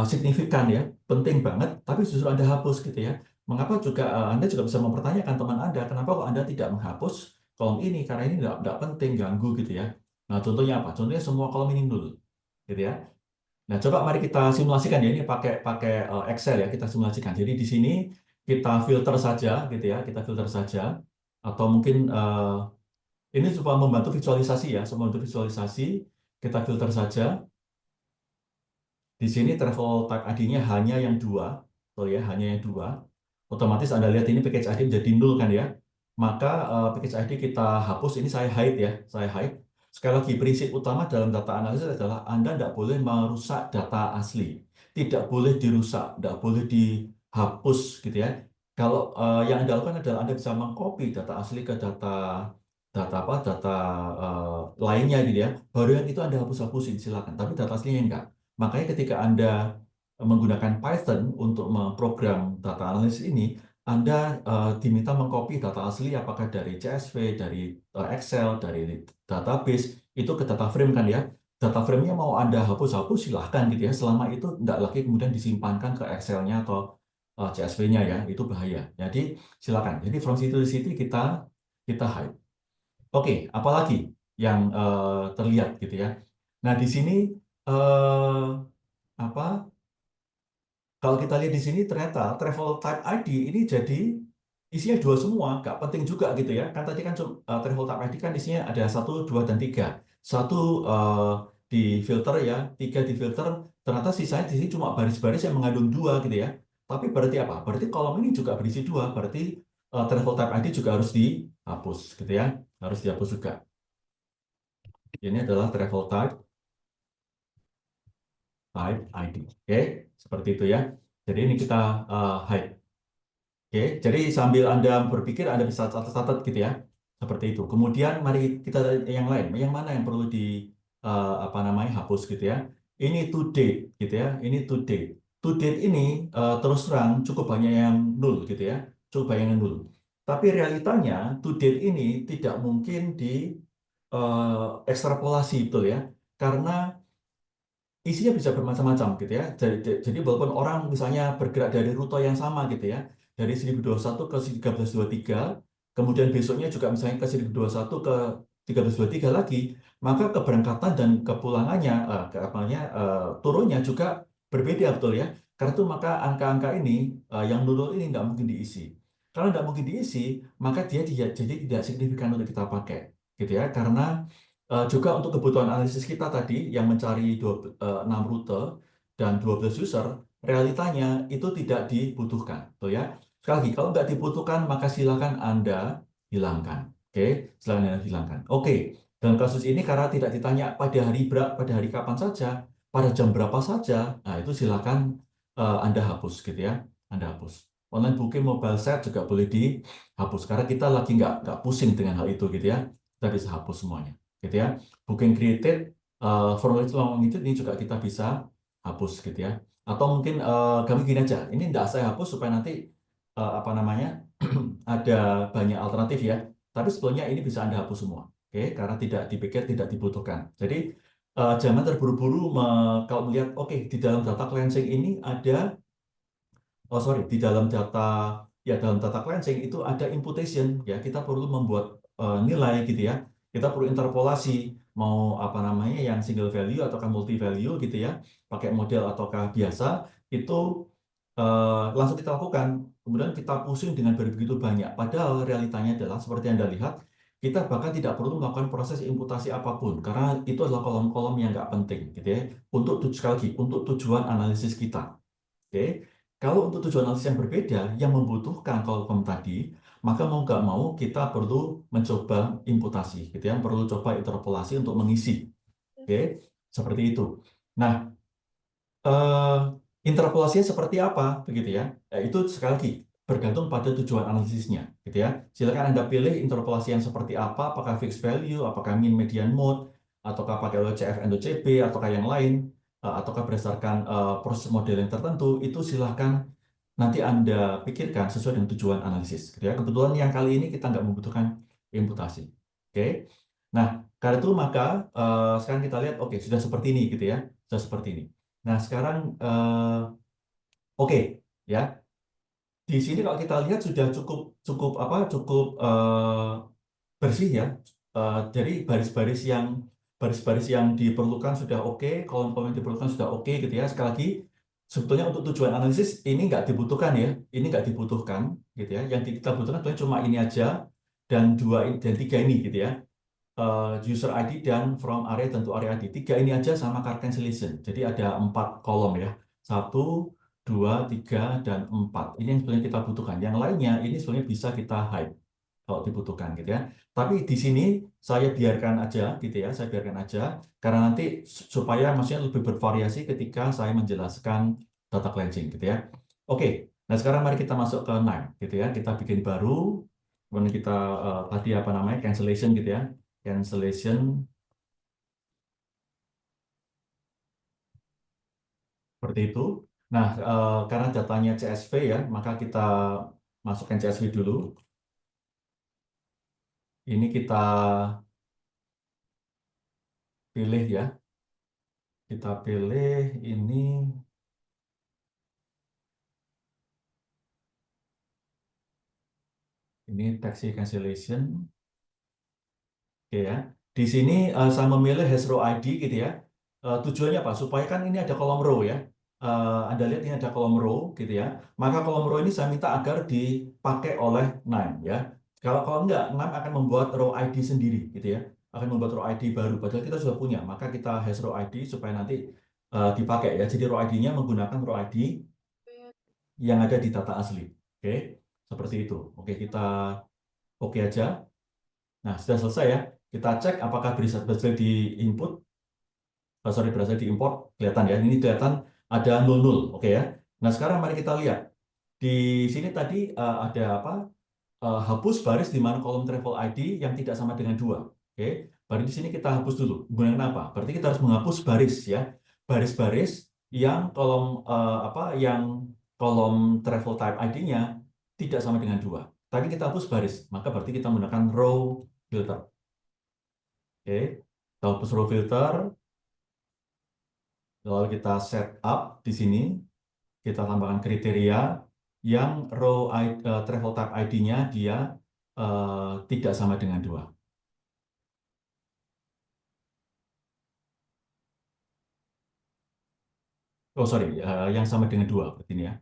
signifikan ya, penting banget, tapi justru Anda hapus gitu ya. Mengapa juga Anda juga bisa mempertanyakan teman Anda, kenapa kok Anda tidak menghapus kolom ini, karena ini nggak penting, ganggu gitu ya. Nah, contohnya apa? Contohnya semua kolom ini nol, gitu ya. Nah, coba mari kita simulasikan ya, ini pakai pakai Excel ya, kita simulasikan. Jadi di sini kita filter saja gitu ya, kita filter saja. Atau mungkin ini supaya membantu visualisasi ya, supaya membantu visualisasi, kita filter saja. Di sini travel type ID-nya hanya yang dua, oh ya, hanya yang dua. Otomatis Anda lihat ini package ID menjadi nol kan ya. Maka package ID kita hapus, ini saya hide ya, saya hide. Sekali lagi, prinsip utama dalam data analisis adalah Anda tidak boleh merusak data asli. Tidak boleh dirusak, tidak boleh dihapus gitu ya. Kalau yang Anda lakukan adalah Anda bisa mengcopy data asli ke data data apa data lainnya gitu ya. Baru yang itu Anda hapus-hapusin silakan, tapi data aslinya enggak. Makanya ketika Anda menggunakan Python untuk memprogram data analisis ini, Anda diminta mengcopy data asli apakah dari CSV, dari Excel, dari database, itu ke data frame kan ya. Data frame-nya mau Anda hapus-hapus silahkan gitu ya, selama itu tidak lagi kemudian disimpankan ke Excel-nya atau CSV-nya ya, itu bahaya. Jadi silakan. Jadi from situ di situ kita hide. Oke, apalagi yang terlihat gitu ya. Nah, di sini eh, apa? Kalau kita lihat di sini ternyata travel type ID ini jadi isinya dua semua, nggak penting juga gitu ya. Kan tadi kan travel type ID kan isinya ada satu, dua, dan tiga. Satu di filter ya, tiga di filter. Ternyata sisanya di sini cuma baris-baris yang mengandung dua gitu ya. Tapi berarti apa? Berarti kolom ini juga berisi dua. Berarti travel type ID juga harus dihapus gitu ya. Harus dihapus juga. Ini adalah travel type ID. Oke, seperti itu ya. Jadi ini kita hide. Oke, jadi sambil Anda berpikir, Anda bisa catat-catat gitu ya, seperti itu. Kemudian mari kita yang lain, yang mana yang perlu di apa namanya hapus gitu ya. Ini to date gitu ya, ini to date. To date ini terus terang cukup banyak yang nol gitu ya, cukup banyak yang nol. Tapi realitanya to date ini tidak mungkin di ekstrapolasi betul ya, karena isinya bisa bermacam-macam gitu ya. Jadi walaupun orang misalnya bergerak dari rute yang sama gitu ya, dari 1021 ke 1323, kemudian besoknya juga misalnya ke 1021 ke 1323 lagi, maka keberangkatan dan kepulangannya, turunnya juga berbeda betul ya. Karena itu maka angka-angka ini yang nol ini nggak mungkin diisi. Kalau nggak mungkin diisi, maka dia jadi tidak signifikan untuk kita pakai gitu ya. Karena juga untuk kebutuhan analisis kita tadi yang mencari 6 rute dan 12 user, realitanya itu tidak dibutuhkan. Tuh ya. Sekali lagi, kalau nggak dibutuhkan, maka silakan Anda hilangkan. Oke, silakan Anda hilangkan. Oke, dalam kasus ini karena tidak ditanya pada hari kapan saja, pada jam berapa saja, nah itu silakan Anda hapus gitu ya. Anda hapus. Online booking mobile set juga boleh dihapus karena kita lagi nggak pusing dengan hal itu gitu ya. Kita bisa hapus semuanya gitu ya. Booking created, formulir lowongan itu ini juga kita bisa hapus gitu ya. Atau mungkin kami gini aja, ini tidak saya hapus supaya nanti apa namanya ada banyak alternatif ya. Tapi sebetulnya ini bisa Anda hapus semua, oke? Karena tidak dipikir, tidak dibutuhkan. Jadi jangan terburu-buru kalau melihat, oke, di dalam data cleansing ini ada oh sorry, di dalam data cleansing itu ada imputation ya. Kita perlu membuat nilai gitu ya. Kita perlu interpolasi mau apa namanya yang single value ataukah multi value gitu ya. Pakai model ataukah biasa itu langsung kita lakukan. Kemudian kita pusing dengan begitu banyak. Padahal realitanya adalah seperti Anda lihat, kita bahkan tidak perlu melakukan proses imputasi apapun karena itu adalah kolom-kolom yang nggak penting gitu ya. Sekali lagi untuk tujuan analisis kita. Oke, kalau untuk tujuan analisis yang berbeda, yang membutuhkan kolom tadi, maka mau nggak mau kita perlu mencoba imputasi, gitu ya, perlu coba interpolasi untuk mengisi. Oke, seperti itu. Nah, eh, interpolasinya seperti apa, begitu ya? Itu sekali lagi bergantung pada tujuan analisisnya, gitu ya. Silakan Anda pilih interpolasi yang seperti apa, apakah fixed value, apakah mean median mode, ataukah pakai LCF NOCB, ataukah yang lain, ataukah berdasarkan proses model yang tertentu, itu silahkan nanti Anda pikirkan sesuai dengan tujuan analisis, gitu ya. Kebetulan yang kali ini kita nggak membutuhkan imputasi, oke? Nah, karena itu maka sekarang kita lihat, oke, sudah seperti ini, gitu ya, sudah seperti ini. Nah, sekarang oke ya. Di sini kalau kita lihat sudah cukup cukup apa cukup bersih ya. Jadi baris-baris yang baris-baris yang diperlukan sudah oke, kolom-kolom yang diperlukan sudah oke gitu ya. Sekali lagi, sebetulnya untuk tujuan analisis ini nggak dibutuhkan ya, ini nggak dibutuhkan gitu ya. Yang kita butuhkan sebetulnya cuma ini aja dan dan tiga ini gitu ya. User ID dan from area dan to area ID. Tiga ini aja sama card cancellation. Jadi ada 4 kolom ya. 1, 2, 3, dan 4. Ini yang sebenarnya kita butuhkan. Yang lainnya ini sebenarnya bisa kita hide kalau dibutuhkan gitu ya. Tapi di sini saya biarkan aja gitu ya. Saya biarkan aja karena nanti supaya maksudnya lebih bervariasi ketika saya menjelaskan data cleansing gitu ya. Oke. Nah, sekarang mari kita masuk ke 9 gitu ya. Kita bikin baru. Kemudian kita tadi apa namanya? Cancellation gitu ya. Cancellation seperti itu. Nah, karena datanya CSV ya, maka kita masukkan CSV dulu. Ini kita pilih ya. Kita pilih ini taxi cancellation. Oke ya. Di sini saya memilih has row ID gitu ya. Tujuannya apa? Supaya kan ini ada kolom row ya. Anda lihat ini ada kolom row gitu ya. Maka kolom row ini saya minta agar dipakai oleh NAM ya. Kalau enggak, NAM akan membuat row ID sendiri gitu ya. Akan membuat row ID baru. Padahal kita sudah punya. Maka kita has row ID supaya nanti dipakai ya. Jadi row ID-nya menggunakan row ID yang ada di data asli. Oke, seperti itu. Oke, kita oke aja. Nah, sudah selesai ya. Kita cek apakah berhasil di input, sorry, berhasil di import. Kelihatan ya, ini kelihatan ada 00. Oke ya. Nah, sekarang mari kita lihat. Di sini tadi ada apa? Hapus baris di mana kolom travel ID yang tidak sama dengan 2. Oke, baru di sini kita hapus dulu. Menggunakan apa? Berarti kita harus menghapus baris ya. Baris-baris yang kolom apa? Yang kolom travel type ID-nya tidak sama dengan 2. Tadi kita hapus baris, maka berarti kita menggunakan row filter. Oke, kita hapus row filter, lalu kita set up di sini, kita tambahkan kriteria yang row travel type ID-nya dia tidak sama dengan 2. Oh sorry, yang sama dengan 2 berarti ini ya.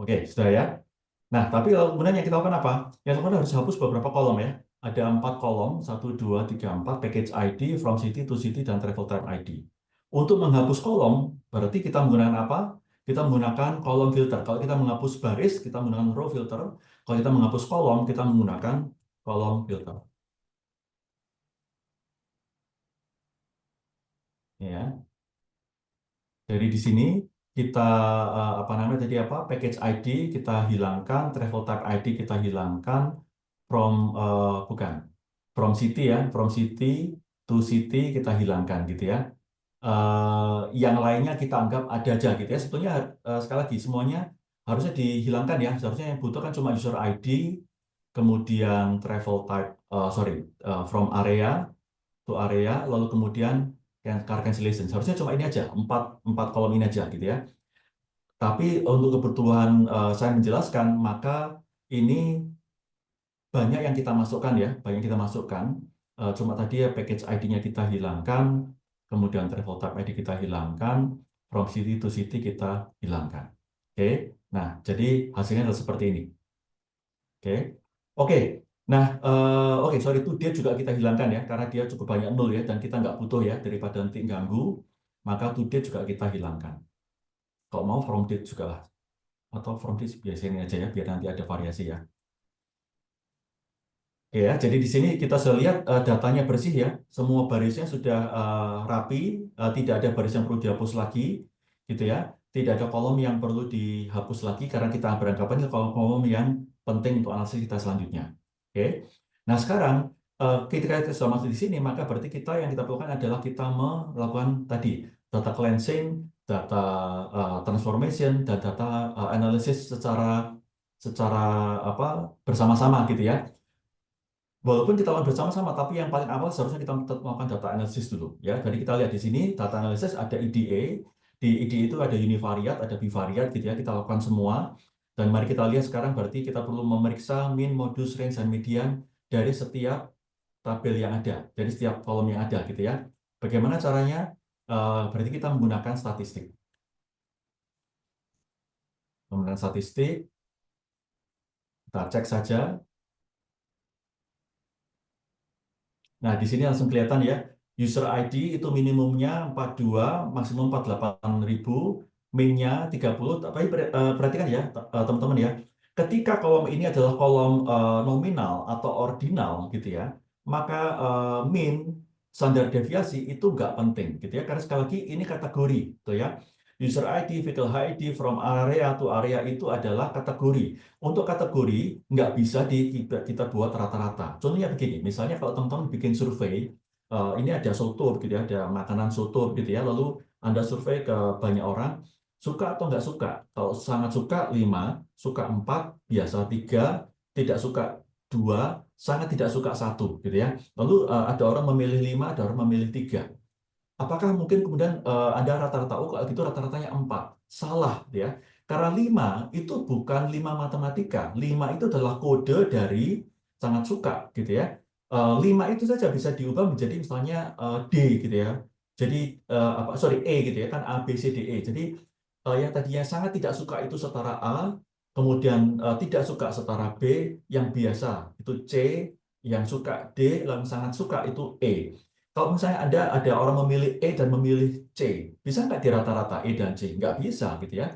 Oke, sudah ya. Nah, tapi kemudian yang kita lakukan apa? Yang kita lakukan harus hapus beberapa kolom ya. Ada 4 kolom, 1, 2, 3, 4, package ID, from city to city, dan travel type ID. Untuk menghapus kolom, berarti kita menggunakan apa? Kita menggunakan kolom filter. Kalau kita menghapus baris, kita menggunakan row filter. Kalau kita menghapus kolom, kita menggunakan kolom filter. Ya. Dari di sini kita apa namanya tadi apa? Package ID kita hilangkan, travel type ID kita hilangkan, from bukan from city ya, from city to city kita hilangkan gitu ya. Yang lainnya kita anggap ada aja gitu ya. Sebetulnya sekali lagi semuanya harusnya dihilangkan ya. Seharusnya yang butuh kan cuma user ID, kemudian travel type, sorry, from area to area, lalu kemudian yang car cancellation. Seharusnya cuma ini aja, empat kolom ini aja gitu ya. Tapi untuk kebutuhan saya menjelaskan, maka ini banyak yang kita masukkan ya, banyak yang kita masukkan. Cuma tadi ya package ID-nya kita hilangkan, kemudian travel type ID kita hilangkan, from city to city kita hilangkan. Oke, nah jadi hasilnya adalah seperti ini. Oke, oke. Nah, oke, sorry itu dia juga kita hilangkan ya, karena dia cukup banyak nol ya, dan kita nggak butuh ya, daripada nanti ganggu, maka to date juga kita hilangkan. Kalau mau from date juga lah, atau from date biasanya aja ya, biar nanti ada variasi ya. Oke ya, jadi di sini kita sudah lihat datanya bersih ya, semua barisnya sudah rapi, tidak ada baris yang perlu dihapus lagi, gitu ya. Tidak ada kolom yang perlu dihapus lagi karena kita beranggapan ini kolom-kolom yang penting untuk analisis kita selanjutnya. Oke. Nah sekarang ketika kita sudah masuk di sini, maka berarti kita yang kita lakukan adalah kita melakukan tadi data cleansing, data transformation, dan data analysis secara apa bersama-sama gitu ya. Walaupun kita lakukan bersama-sama, tapi yang paling awal seharusnya kita melakukan data analysis dulu. Ya, jadi kita lihat di sini data analysis ada EDA, di EDA itu ada univariate, ada bivariate, gitu ya. Kita lakukan semua. Dan mari kita lihat sekarang berarti kita perlu memeriksa min, modus, range, dan median dari setiap tabel yang ada, dari setiap kolom yang ada gitu ya. Bagaimana caranya? Berarti kita menggunakan statistik. Menggunakan statistik, kita cek saja. Nah, di sini langsung kelihatan ya, user ID itu minimumnya 42, maksimum 48.000, min-nya 30. Tapi perhatikan ya, teman-teman ya, ketika kolom ini adalah kolom nominal atau ordinal gitu ya, maka min, standar deviasi itu nggak penting gitu ya, karena sekali lagi ini kategori gitu ya. User ID, vehicle ID, from area to area itu adalah kategori. Untuk kategori nggak bisa kita buat rata-rata. Contohnya begini, misalnya kalau teman-teman bikin survei, ini ada soto gitu ya, ada makanan soto gitu ya, lalu Anda survei ke banyak orang, suka atau nggak suka. Kalau sangat suka 5, suka 4, biasa 3, tidak suka 2, sangat tidak suka 1 gitu ya. Lalu ada orang memilih 5, ada orang memilih 3. Apakah mungkin kemudian Anda rata-rata, oh kalau gitu rata-ratanya 4. Salah ya. Karena 5 itu bukan 5 matematika. 5 itu adalah kode dari sangat suka gitu ya. 5 itu saja bisa diubah menjadi misalnya D gitu ya. Jadi E gitu ya, kan A, B, C, D, E. Jadi yang tadinya sangat tidak suka itu setara A, kemudian tidak suka setara B, yang biasa itu C, yang suka D, yang sangat suka itu E. Kalau misalnya ada orang memilih E dan memilih C, bisa nggak di rata-rata E dan C? Nggak bisa gitu ya.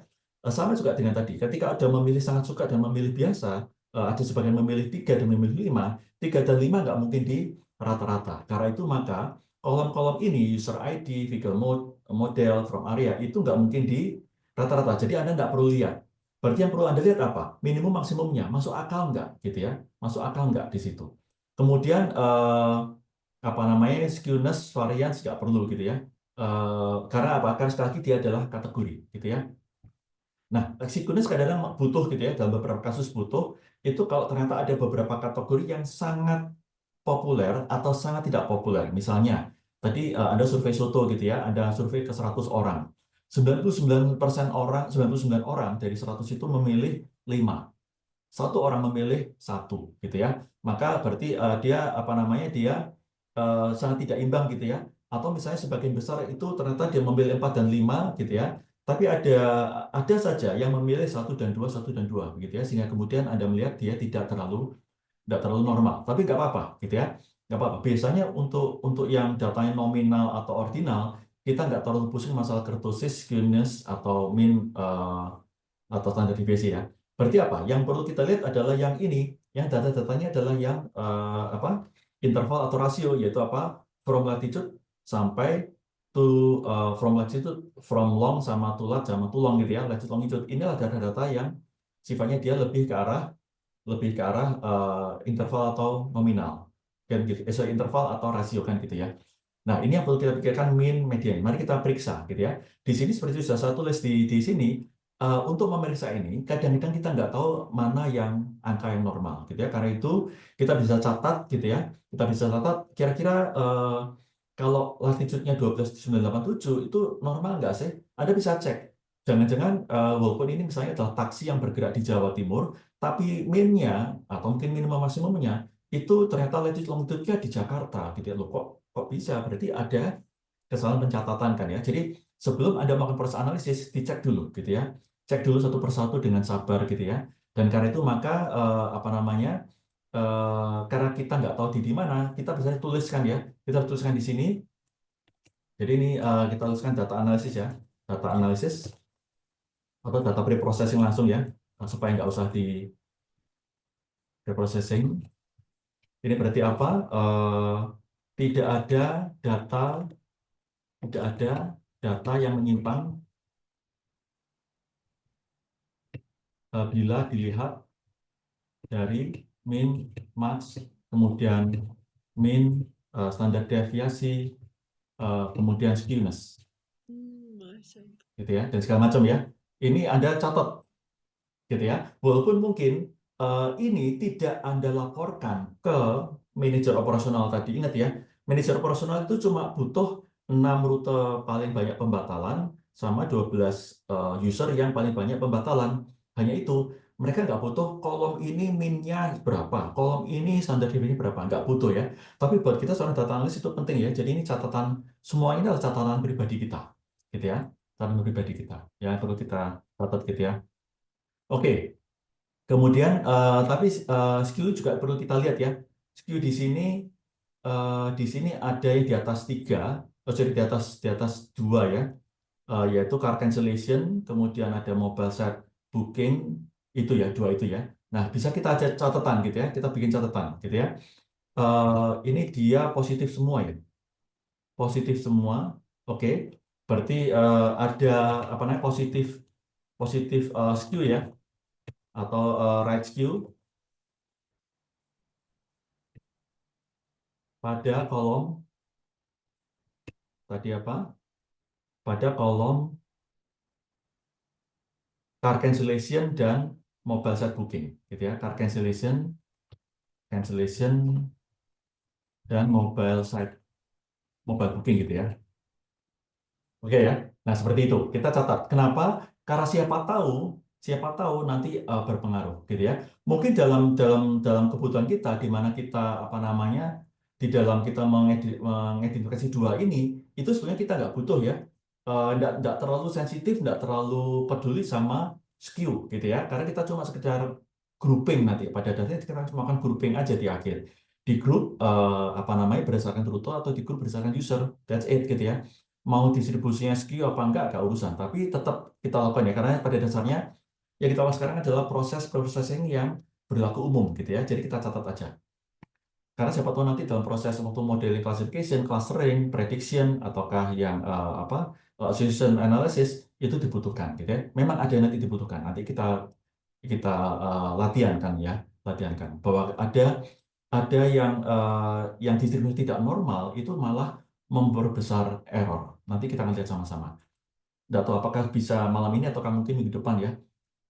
Sama juga dengan tadi, ketika ada memilih sangat suka dan memilih biasa, ada sebagian memilih 3 dan memilih 5, 3 dan 5 nggak mungkin di rata-rata. Karena itu maka kolom-kolom ini, user ID, vehicle mode, model, from area, itu nggak mungkin di rata-rata. Jadi Anda nggak perlu lihat. Berarti yang perlu Anda lihat apa? Minimum maksimumnya, masuk akal nggak gitu ya? Masuk akal nggak di situ. Kemudian apa namanya, skewness, variance nggak perlu gitu ya. Karena apa? Karena sekali lagi dia adalah kategori gitu ya. Nah, skewness kadang-kadang butuh gitu ya, dalam beberapa kasus butuh, itu kalau ternyata ada beberapa kategori yang sangat populer atau sangat tidak populer. Misalnya, tadi Anda survei soto gitu ya, Anda survei ke 100 orang. 99% orang, 99 orang dari 100 itu memilih 5. Satu orang memilih 1 gitu ya. Maka berarti dia apa namanya, dia sangat tidak imbang gitu ya. Atau misalnya sebagian besar itu ternyata dia memilih 4 dan 5 gitu ya. Tapi ada saja yang memilih 1 dan 2, 1 dan 2 gitu ya. Sehingga kemudian Anda melihat dia tidak terlalu normal. Tapi nggak apa-apa gitu ya. Nggak apa-apa. Biasanya untuk yang datanya nominal atau ordinal, kita nggak terlalu pusing masalah kurtosis, skewness, atau min atau standar deviasi ya. Berarti apa? Yang perlu kita lihat adalah yang ini, yang data-datanya adalah yang apa? Interval atau rasio, yaitu apa? From latitude sampai to from latitude, from long sama to lat sama to long gitu ya. Latitude, longitude. Inilah data-data yang sifatnya dia lebih ke arah interval atau nominal. Kan gitu. Interval atau rasio kan gitu ya. Nah, ini yang perlu kita pikirkan, min, median. Mari kita periksa, gitu ya. Di sini seperti sudah saya tulis di sini, untuk memeriksa ini, kadang-kadang kita nggak tahu mana yang angka yang normal, gitu ya. Karena itu kita bisa catat, gitu ya. Kita bisa catat kira-kira kalau latitude-nya 12.987 itu normal nggak sih? Anda bisa cek. Jangan-jangan walaupun ini misalnya adalah taksi yang bergerak di Jawa Timur, tapi min-nya atau mungkin minimum maksimumnya itu ternyata latitude longitude-nya di Jakarta, gitu ya. Loh, kok bisa? Berarti ada kesalahan pencatatan kan ya. Jadi sebelum Anda melakukan proses analisis, dicek dulu gitu ya. Cek dulu satu persatu dengan sabar gitu ya. Dan karena itu maka apa namanya? Karena kita nggak tahu di mana, kita bisa tuliskan ya. Kita tuliskan di sini. Jadi ini kita tuliskan data analisis ya. Data analisis atau data pre-processing langsung ya. Supaya nggak usah di pre-processing. Ini berarti apa? Tidak ada data tidak ada data yang menyimpang bila dilihat dari min, max, kemudian min, standar deviasi, kemudian skewness, gitu ya, dan segala macam ya. Ini Anda catat, gitu ya. Walaupun mungkin ini tidak Anda laporkan ke manajer operasional tadi. Ingat ya, manajer operasional itu cuma butuh 6 rute paling banyak pembatalan sama 12 user yang paling banyak pembatalan. Hanya itu. mereka nggak butuh kolom ini minnya berapa, kolom ini standar deviasinya berapa, nggak butuh ya. Tapi buat kita seorang data analis itu penting ya. Jadi ini catatan, semua ini adalah catatan pribadi kita, gitu ya. Catatan pribadi kita, yang perlu kita catat gitu ya. Oke, kemudian tapi skew juga perlu kita lihat ya. Skew di sini ada yang di atas 3, jadi di atas 2 ya, yaitu car cancellation, kemudian ada mobile site booking, itu ya, 2 itu ya. Nah, bisa kita aja catatan gitu ya, kita bikin catatan gitu ya. Ini dia positif semua ya, positif semua. Oke, berarti ada apa namanya positif positif skew ya, atau right skew pada kolom tadi apa? Pada kolom car cancellation dan mobile site booking gitu ya. Car cancellation dan mobile booking gitu ya. Oke ya. Nah, seperti itu. Kita catat. Kenapa? Karena siapa tahu nanti berpengaruh gitu ya. Mungkin dalam dalam dalam kebutuhan kita di mana kita apa namanya di dalam kita mengidentifikasi 2 ini itu sebenarnya kita nggak butuh ya. Nggak terlalu sensitif, nggak terlalu peduli sama skew gitu ya. Karena kita cuma sekedar grouping nanti pada dasarnya kita cuma akan grouping aja di akhir. Di grup apa namanya berdasarkan rute atau di grup berdasarkan user. That's it gitu ya. Mau distribusinya skew apa enggak urusan, tapi tetap kita lakukan ya, karena pada dasarnya yang kita lakukan sekarang adalah proses processing yang berlaku umum gitu ya, jadi kita catat aja. Karena siapa tahu nanti dalam proses waktu modeling classification, clustering, prediction, ataukah yang association analysis itu dibutuhkan gitu ya. Memang ada yang nanti dibutuhkan, nanti kita kita latihan kan ya, latihan kan bahwa ada yang distribusi tidak normal itu malah memperbesar error. Nanti kita akan lihat sama-sama. Nggak tahu apakah bisa malam ini atau mungkin minggu depan ya.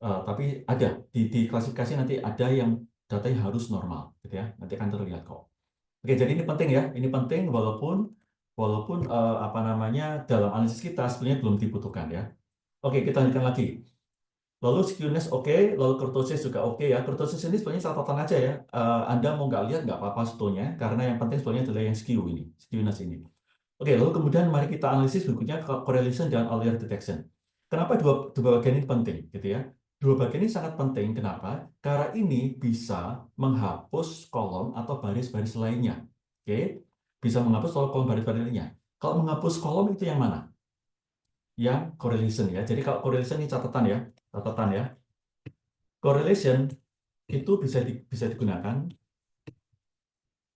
Tapi ada di klasifikasi nanti ada yang datanya harus normal, gitu ya. Nanti akan terlihat kok. Oke, jadi ini penting ya. Ini penting walaupun walaupun apa namanya dalam analisis kita sebenarnya belum dibutuhkan ya. Oke, kita lanjutkan lagi. Lalu skewness oke, lalu kurtosis juga oke ya. Kurtosis ini sebenarnya catatan aja ya. Anda mau nggak lihat nggak apa-apa sebetulnya, karena yang penting sebetulnya adalah yang skew ini, skewness ini. Oke, lalu kemudian mari kita analisis berikutnya correlation dan outlier detection. Kenapa dua bagian ini penting, gitu ya? Dua bagian ini sangat penting. Kenapa? Karena ini bisa menghapus kolom atau baris-baris lainnya. Oke, bisa menghapus kolom baris-baris lainnya. Kalau menghapus kolom itu yang mana? Yang correlation ya. Jadi kalau correlation ini catatan ya, catatan ya. Correlation itu bisa digunakan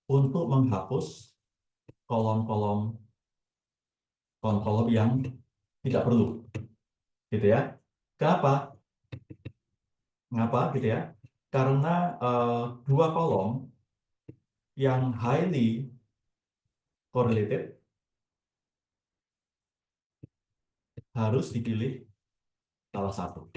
untuk menghapus kolom-kolom kolom-kolom yang tidak perlu, gitu ya. Kenapa? Mengapa gitu ya? Karena dua kolom yang highly correlated harus dipilih salah satu.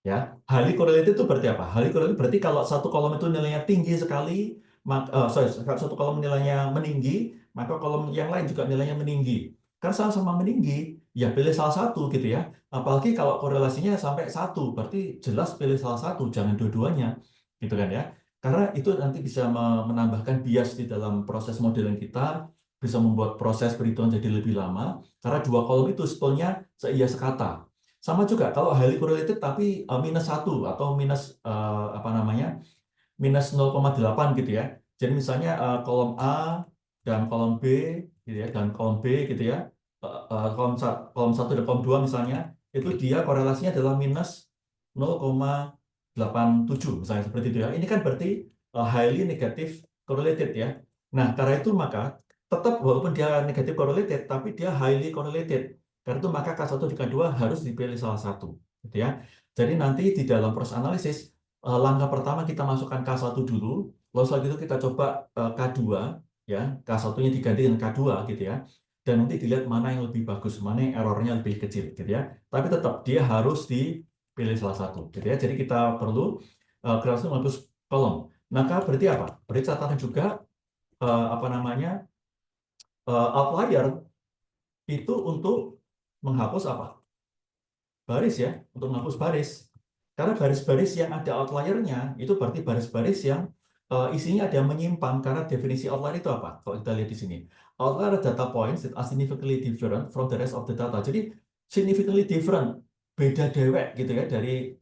Ya, highly correlated itu berarti apa? Highly correlated berarti kalau satu kolom itu nilainya tinggi sekali, kalau satu kolom nilainya meninggi, maka kolom yang lain juga nilainya meninggi. Kan sama-sama meninggi, ya pilih salah satu gitu ya. Apalagi kalau korelasinya sampai 1, berarti jelas pilih salah satu, jangan dua-duanya, gitu kan ya. Karena itu nanti bisa menambahkan bias di dalam proses modeling kita, bisa membuat proses perhitungan jadi lebih lama, karena dua kolom itu sebetulnya seia sekata. Sama juga kalau highly correlated tapi minus 1 atau minus apa namanya minus 0,8 gitu ya. Jadi misalnya kolom A dan kolom B gitu ya, dan kolom B gitu ya. Kolom 1 dan kolom 2 misalnya, itu dia korelasinya adalah minus 0,87 misalnya seperti itu ya. Ini kan berarti highly negative correlated ya. Nah, karena itu maka tetap walaupun dia negatif correlated tapi dia highly correlated. Karena itu maka K1 dan K2 harus dipilih salah satu gitu ya. Jadi nanti di dalam proses analisis langkah pertama kita masukkan K1 dulu, lalu setelah itu kita coba K2 ya, K1-nya diganti dengan K2 gitu ya. Dan nanti dilihat mana yang lebih bagus, mana yang errornya lebih kecil gitu ya. Tapi tetap dia harus dipilih salah satu gitu ya. Jadi kita perlu kreasi menghapus kolom. Maka berarti apa? Berarti catatan juga apa namanya outlier itu untuk menghapus apa? Baris ya, untuk menghapus baris. Karena baris-baris yang ada outliernya itu berarti baris-baris yang isinya ada yang menyimpang. Karena definisi outlier itu apa? Kalau kita lihat di sini, outlier are data points that are significantly different from the rest of the data. Jadi significantly different, beda dewek gitu ya dari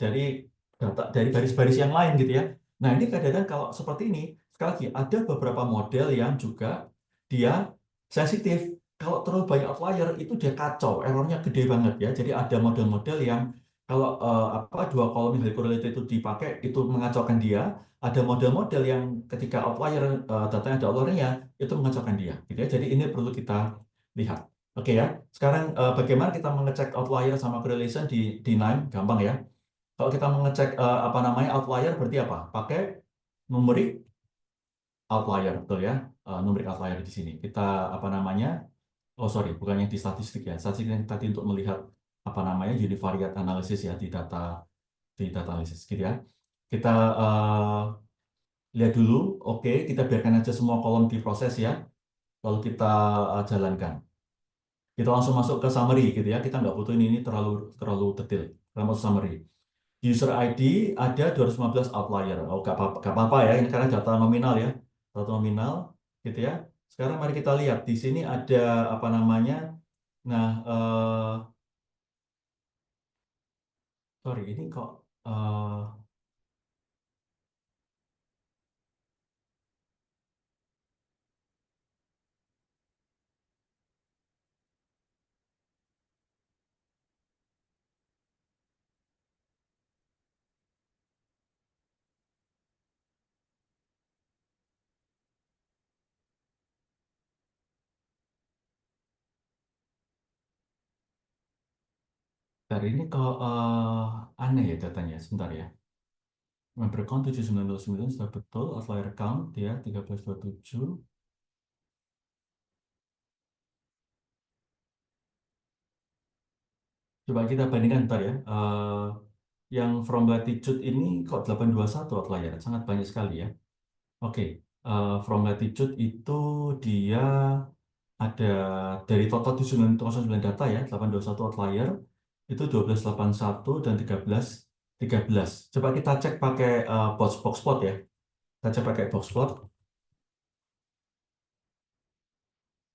data dari baris-baris yang lain gitu ya. Nah ini kadang-kadang kalau seperti ini, sekali lagi ada beberapa model yang juga dia sensitif. Kalau terlalu banyak outlier itu dia kacau, errornya gede banget ya. Jadi ada model-model yang kalau dua kolom yang correlated itu dipakai itu mengacaukan dia. Ada model-model yang ketika outlier datanya ada outliernya itu mengacaukan dia, gitu ya. Jadi ini perlu kita lihat. Oke ya. Sekarang bagaimana kita mengecek outlier sama correlation di KNIME? Gampang ya. Kalau kita mengecek apa namanya outlier berarti apa? Pakai numeric outlier, betul ya. Numeric outlier di sini. Kita apa namanya? Oh sorry, bukan yang di statistik ya. Statistik yang tadi untuk melihat apa namanya univariate analysis ya di data analisis gitu ya. Kita lihat dulu, oke, kita biarkan aja semua kolom diproses ya, lalu kita jalankan. Kita langsung masuk ke summary gitu ya. Kita nggak butuh ini terlalu terlalu detail. Kita masuk summary. User ID ada 215 outlier. Oh, nggak apa-apa ya, ini karena data nominal ya, data nominal gitu ya. Sekarang mari kita lihat di sini ada apa namanya. Nah, sorry, ini kok dari ini kok aneh ya datanya. Sebentar ya. Member count 7929 sudah betul, outlier count ya 1327. Coba kita bandingkan ntar ya. Yang from latitude ini kok 821 outlier, sangat banyak sekali ya. Oke, from latitude itu dia ada dari total 709 data ya, 821 outlier, itu 1281 dan 1313. Coba kita cek pakai box plot ya. Kita cek pakai box plot.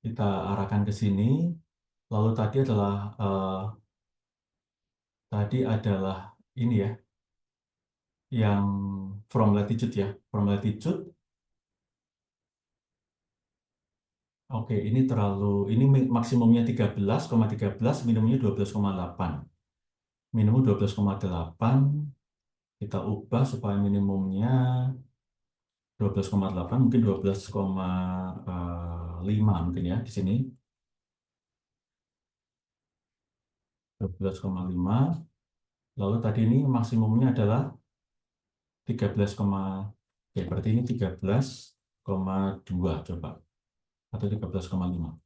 Kita arahkan ke sini. Lalu tadi adalah ini ya, yang from latitude ya, from latitude. Oke, ini maksimumnya 13,13, minimumnya 12,8. Minimum 12,8, kita ubah supaya minimumnya 12,8, mungkin 12,5 mungkin ya di sini. 12,5. Lalu tadi ini maksimumnya adalah 13, ya berarti ini 13,2 coba, atau 13,5.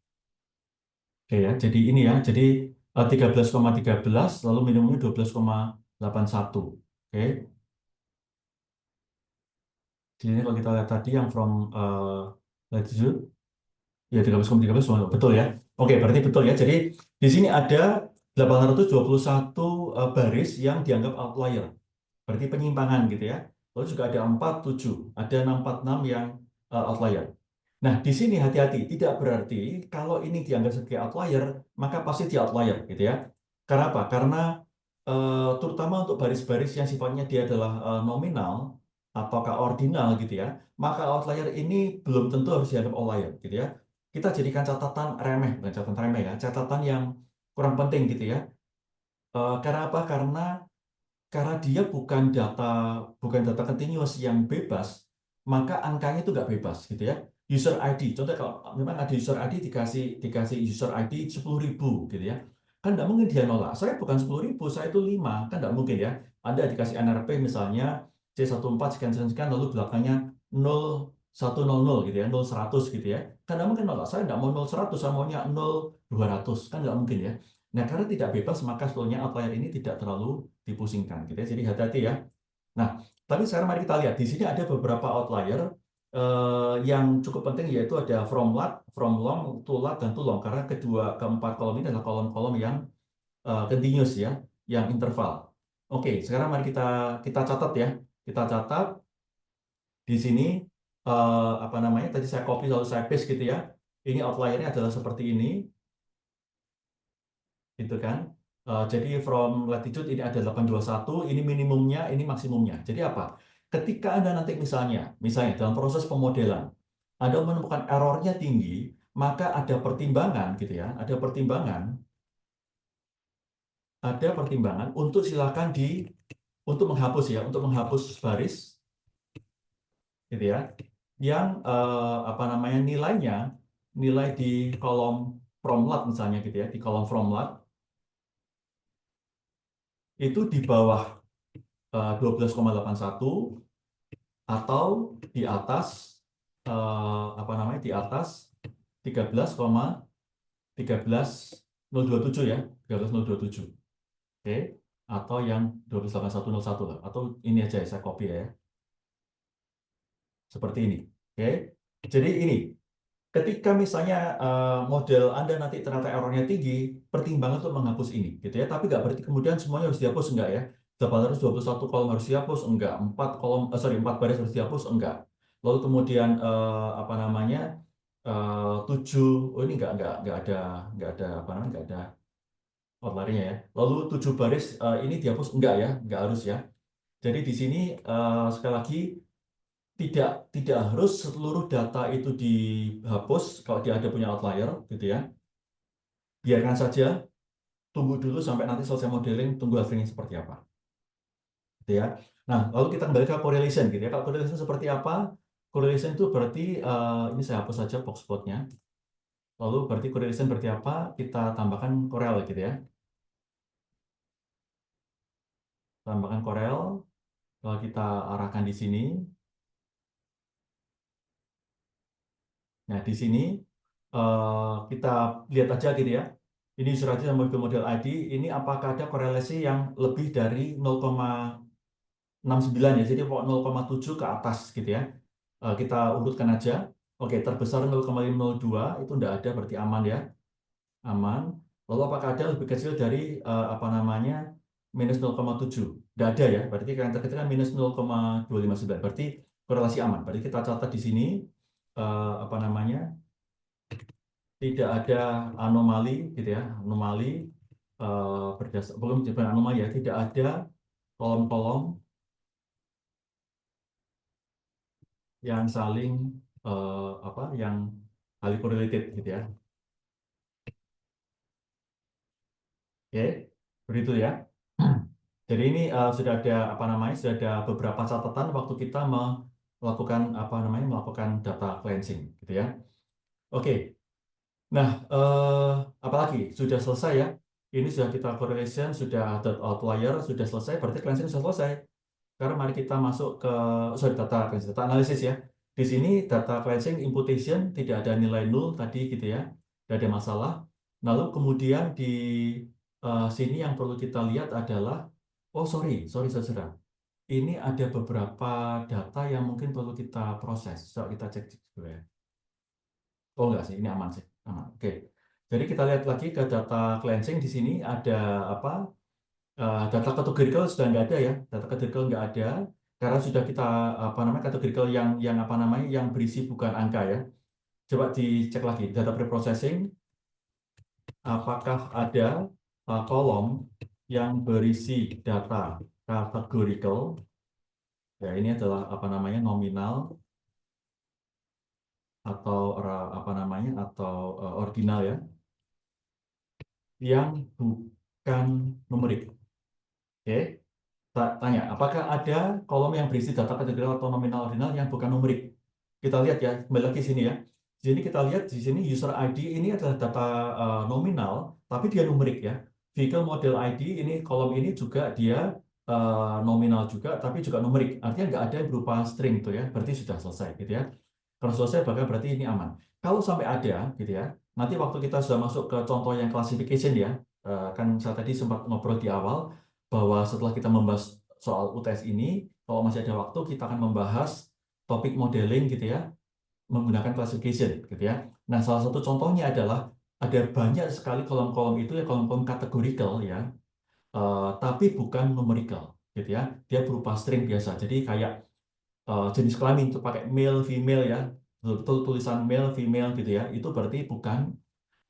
Oke ya, jadi ini ya, jadi 13,13 lalu minimumnya 12,81. Oke. Di sini kalau kita lihat tadi yang from latitude ya 13,13 betul ya. Oke, berarti betul ya. Jadi di sini ada 821 baris yang dianggap outlier. Berarti penyimpangan gitu ya. Lalu juga ada 47, ada 646 yang outlier. Nah, di sini hati-hati, tidak berarti kalau ini dianggap sebagai outlier, maka pasti di outlier gitu ya. Karena apa? Karena terutama untuk baris-baris yang sifatnya dia adalah nominal ataukah ordinal gitu ya, maka outlier ini belum tentu harus dianggap outlier gitu ya. Kita jadikan catatan remeh, bukan catatan remeh ya, catatan yang kurang penting gitu ya. Karena apa? Karena dia bukan data continuous yang bebas, maka angkanya itu nggak bebas gitu ya. User ID, contoh kalau memang ada user ID dikasih user ID 10.000 gitu ya, kan nggak mungkin dia nolak. Saya bukan 10.000, saya itu 5, kan nggak mungkin ya. Anda dikasih NRP misalnya C14 sekian sekian sekian, lalu belakangnya 0100 gitu ya, 0100 gitu ya, kan nggak mungkin nolak. Saya nggak mau 0100, saya maunya 0200, kan nggak mungkin ya. Nah, karena tidak bebas, maka sebetulnya outlier ini tidak terlalu dipusingkan gitu ya. Jadi hati-hati ya. Nah, tapi sekarang mari kita lihat di sini ada beberapa outlier yang cukup penting, yaitu ada from lat, from long, to lat, dan to long, karena keempat kolom ini adalah kolom-kolom yang continuous ya, yang interval. Oke, sekarang mari kita catat ya. Kita catat di sini apa namanya? Tadi saya copy lalu saya paste gitu ya. Ini outliernya adalah seperti ini, gitu kan? Jadi from latitude ini ada 821, ini minimumnya, ini maksimumnya. Jadi apa? Ketika Anda nanti misalnya dalam proses pemodelan, Anda menemukan errornya tinggi, maka ada pertimbangan gitu ya, ada pertimbangan untuk silakan untuk menghapus ya, untuk menghapus baris gitu ya, yang apa namanya nilai di kolom from-lat misalnya gitu ya, di kolom from-lat itu di bawah 12,81 atau di atas apa namanya di atas 13,13027 ya, 13,027. Oke, atau yang 12,8101 lah, atau ini aja ya, saya copy ya, seperti ini. Oke, jadi ini ketika misalnya model Anda nanti ternyata errornya tinggi, pertimbangan untuk menghapus ini, gitu ya. Tapi nggak berarti kemudian semuanya harus dihapus, enggak ya. 821 kolom harus dihapus, enggak. 4 baris harus dihapus, enggak. Lalu kemudian apa namanya 7, oh ini nggak ada apa namanya, nggak ada outlier-nya ya. Lalu 7 baris ini dihapus, enggak ya, nggak harus ya. Jadi di sini sekali lagi tidak harus seluruh data itu dihapus kalau dia ada punya outlier gitu ya. Biarkan saja, tunggu dulu sampai nanti selesai modeling, tunggu hasilnya seperti apa gitu ya. Nah, lalu kita kembali ke correlation gitu ya. Kalau correlation seperti apa? Correlation itu berarti ini saya hapus saja box plotnya. Lalu berarti correlation berarti apa? Kita tambahkan Corel gitu ya. Tambahkan Corel, lalu kita arahkan di sini. Nah, di sini kita lihat aja gitu ya. Ini user ID sama model ID, ini apakah ada korelasi yang lebih dari 0,69 ya, jadi 0,7 ke atas gitu ya. Kita urutkan aja. Oke, terbesar 0,502 itu tidak ada, berarti aman ya, aman. Lalu apakah ada lebih kecil dari apa namanya minus 0,7? Tidak ada ya, berarti yang terkecil kan minus 0,259, berarti korelasi aman. Berarti kita catat di sini apa namanya tidak ada anomali gitu ya, anomali berdasar bukan anomali ya, tidak ada kolom-kolom yang saling apa yang highly correlated gitu ya. Oke, begitu ya. Jadi ini sudah ada apa namanya, sudah ada beberapa catatan waktu kita melakukan apa namanya, melakukan data cleansing gitu ya. Oke, nah apalagi sudah selesai ya. Ini sudah kita correlation, sudah dot outlier, sudah selesai, berarti cleansing sudah selesai. Sekarang mari kita masuk ke data cleansing, data analisis ya. Di sini data cleansing imputation tidak ada nilai nol tadi gitu ya, tidak ada masalah. Lalu kemudian di sini yang perlu kita lihat adalah, oh sorry saudara, ini ada beberapa data yang mungkin perlu kita proses. Coba kita cek dulu ya. Oh enggak sih, ini aman sih, aman. Oke. Jadi kita lihat lagi ke data cleansing di sini ada apa? Data kategorikal sudah nggak ada ya, data kategorikal nggak ada karena sudah kita apa namanya kategorikal yang apa namanya yang berisi bukan angka ya. Coba dicek lagi data preprocessing, apakah ada kolom yang berisi data kategorikal? Ya ini adalah apa namanya nominal atau apa namanya atau ordinal ya, yang bukan numerik. Oke. Tanya, apakah ada kolom yang berisi data kategori atau nominal ordinal yang bukan numerik? Kita lihat ya, kembali lagi sini ya. Di sini kita lihat di sini user ID ini adalah data nominal, tapi dia numerik ya. Vehicle model ID ini kolom ini juga dia nominal juga, tapi juga numerik. Artinya nggak ada yang berupa string tuh ya. Berarti sudah selesai gitu ya. Kalau selesai, berarti ini aman. Kalau sampai ada gitu ya, nanti waktu kita sudah masuk ke contoh yang classification ya, kan saya tadi sempat ngobrol di awal bahwa setelah kita membahas soal UTS ini, kalau masih ada waktu, kita akan membahas topik modeling gitu ya, menggunakan classification gitu ya. Nah, salah satu contohnya adalah ada banyak sekali kolom-kolom itu ya, kolom-kolom kategorikal ya, tapi bukan numerical, gitu ya. Dia berupa string biasa. Jadi kayak jenis kelamin itu pakai male, female ya, betul tulisan male, female gitu ya. Itu berarti bukan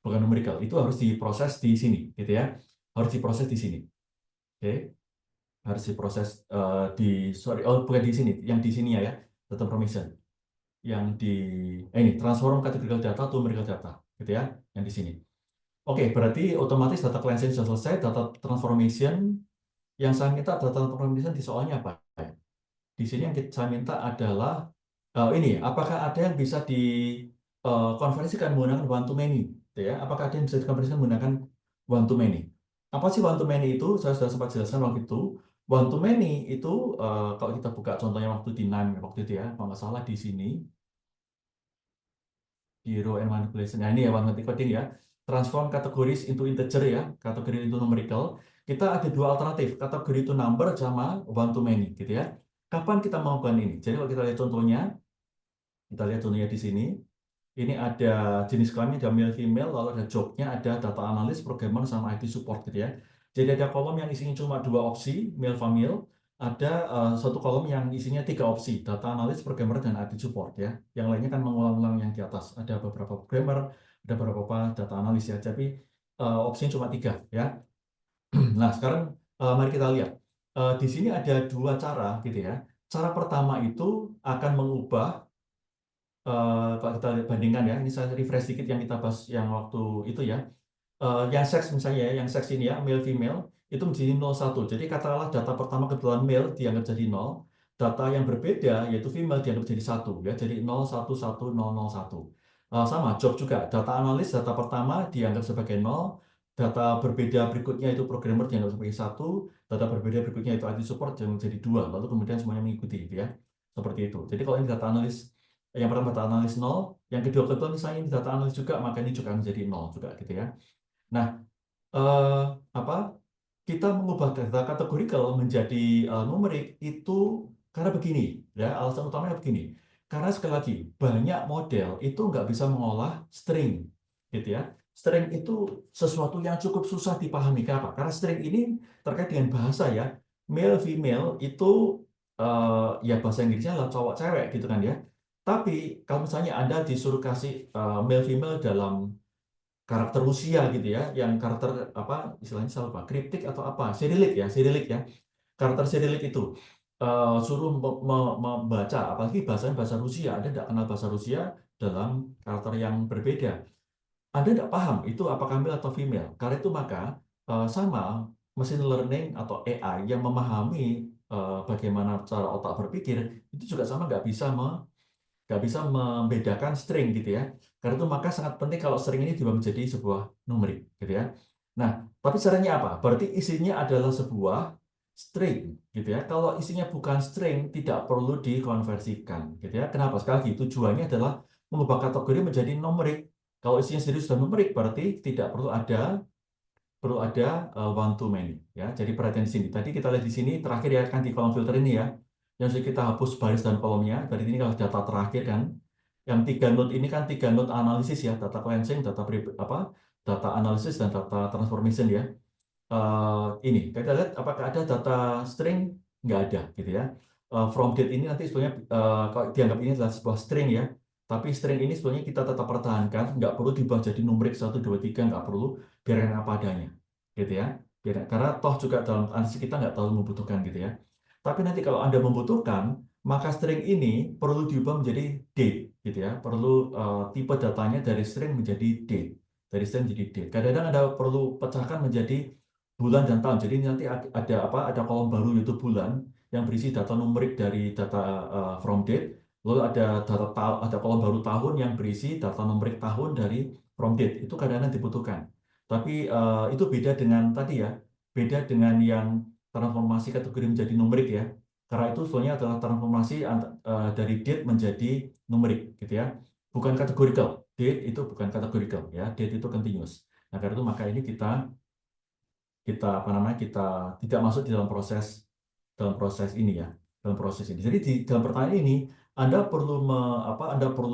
numerical. Itu harus diproses di sini, gitu ya. Harus diproses di sini. Oke, harus diproses bukan di sini, yang di sini ya, data permission. Yang di ini transform categorical data to numerical data, gitu ya, yang di sini. Oke, berarti otomatis data cleansing sudah selesai, data transformation. Yang saya minta data transformation di soalnya apa? Di sini yang saya minta adalah ini, apakah ada yang bisa dikonversikan menggunakan one to many, gitu ya? Apakah ada yang bisa dikonversikan menggunakan one to many? Apa sih one to many itu? Saya sudah sempat jelaskan waktu itu. One to many itu kalau kita buka contohnya waktu di NAM waktu itu ya, kalau nggak salah di sini. Hero and manipulation. Nah, ini ya one coding ya. Transform categories into integer ya, kategori into numerical. Kita ada dua alternatif, kategori itu number sama one to many gitu ya. Kapan kita melakukan ini? Jadi kalau kita lihat contohnya, di sini. Ini ada jenis kelamin, ada male, female, lalu ada jobnya, ada data analis, programmer, sama IT support gitu ya. Jadi ada kolom yang isinya cuma dua opsi, male, female. Ada satu kolom yang isinya tiga opsi, data analis, programmer, dan IT support ya. Yang lainnya kan mengulang-ulang yang di atas. Ada beberapa programmer, ada beberapa data analis ya. Tapi opsinya cuma tiga ya. Nah sekarang mari kita lihat. Di sini ada dua cara gitu ya. Cara pertama itu akan mengubah kalau kita bandingkan ya, ini saya refresh sedikit yang kita bahas yang waktu itu ya. Yang seks misalnya ya, yang seks ini ya, male female itu menjadi 01. Jadi katakanlah data pertama kebetulan male dianggap jadi 0, data yang berbeda yaitu female dianggap jadi 1 ya. Jadi 011001. Sama job juga, data analis data pertama dianggap sebagai 0, data berbeda berikutnya itu programmer dianggap sebagai 1, data berbeda berikutnya itu IT support yang menjadi 2, lalu kemudian semuanya mengikuti gitu ya. Seperti itu. Jadi kalau ini data analis yang pertama data analis 0, yang kedua kebetulan misalnya ini data analis juga, maka ini juga menjadi 0 juga gitu ya. Nah, eh, apa kita mengubah data kategorikal menjadi numerik itu karena begini ya, alasan utamanya begini. Karena sekali lagi banyak model itu nggak bisa mengolah string gitu ya. String itu sesuatu yang cukup susah dipahami. Kenapa? Karena string ini terkait dengan bahasa ya. Male female itu ya bahasa Inggrisnya lah cowok cewek gitu kan ya. Tapi kalau misalnya Anda disuruh kasih male female dalam karakter Rusia gitu ya, yang karakter apa istilahnya salah apa, kriptik atau apa, Sirilik ya, karakter Sirilik itu suruh membaca, apalagi bahasa Rusia, Anda tidak kenal bahasa Rusia dalam karakter yang berbeda, Anda tidak paham itu apakah male atau female, karena itu maka sama mesin learning atau AI yang memahami bagaimana cara otak berpikir itu juga sama nggak bisa membedakan string gitu ya. Karena itu maka sangat penting kalau string ini juga menjadi sebuah numerik gitu ya. Nah, tapi caranya apa? Berarti isinya adalah sebuah string gitu ya. Kalau isinya bukan string tidak perlu dikonversikan gitu ya. Kenapa? Sekali lagi tujuannya adalah mengubah kategori menjadi numerik. Kalau isinya sendiri sudah numerik berarti tidak perlu ada one to many ya. Jadi perhatian di sini. Tadi kita lihat di sini terakhir ya kan di kolom filter ini ya. Yang sudah kita hapus baris dan kolomnya. Dari ini kalau data terakhir kan. Yang tiga node ini kan tiga node analisis ya, data cleansing, data analisis dan data transformation ya. Ini kita lihat apakah ada data string, nggak ada gitu ya. From date ini nanti sebetulnya kalau dianggap ini adalah sebuah string ya. Tapi string ini sebetulnya kita tetap pertahankan, nggak perlu diubah jadi numerik 1, 2, 3, nggak perlu, biarkan apa adanya gitu ya. Karena toh juga dalam analisis kita nggak terlalu membutuhkan gitu ya. Tapi nanti kalau Anda membutuhkan, maka string ini perlu diubah menjadi date gitu ya. Perlu tipe datanya dari string menjadi date. Dari string menjadi date. Kadang-kadang Anda perlu pecahkan menjadi bulan dan tahun. Jadi nanti ada apa? Ada kolom baru yaitu bulan yang berisi data numerik dari data from date. Lalu ada kolom baru tahun yang berisi data numerik tahun dari from date. Itu kadang-kadang dibutuhkan. Tapi itu beda dengan tadi ya. Beda dengan yang transformasi kategori menjadi numerik ya. Karena itu sebenarnya adalah transformasi dari date menjadi numerik gitu ya. Bukan categorical. Date itu bukan categorical ya. Date itu continuous. Nah, karena itu maka ini kita apa namanya kita tidak masuk di dalam proses ini ya, dalam proses ini. Jadi di dalam pertanyaan ini Anda perlu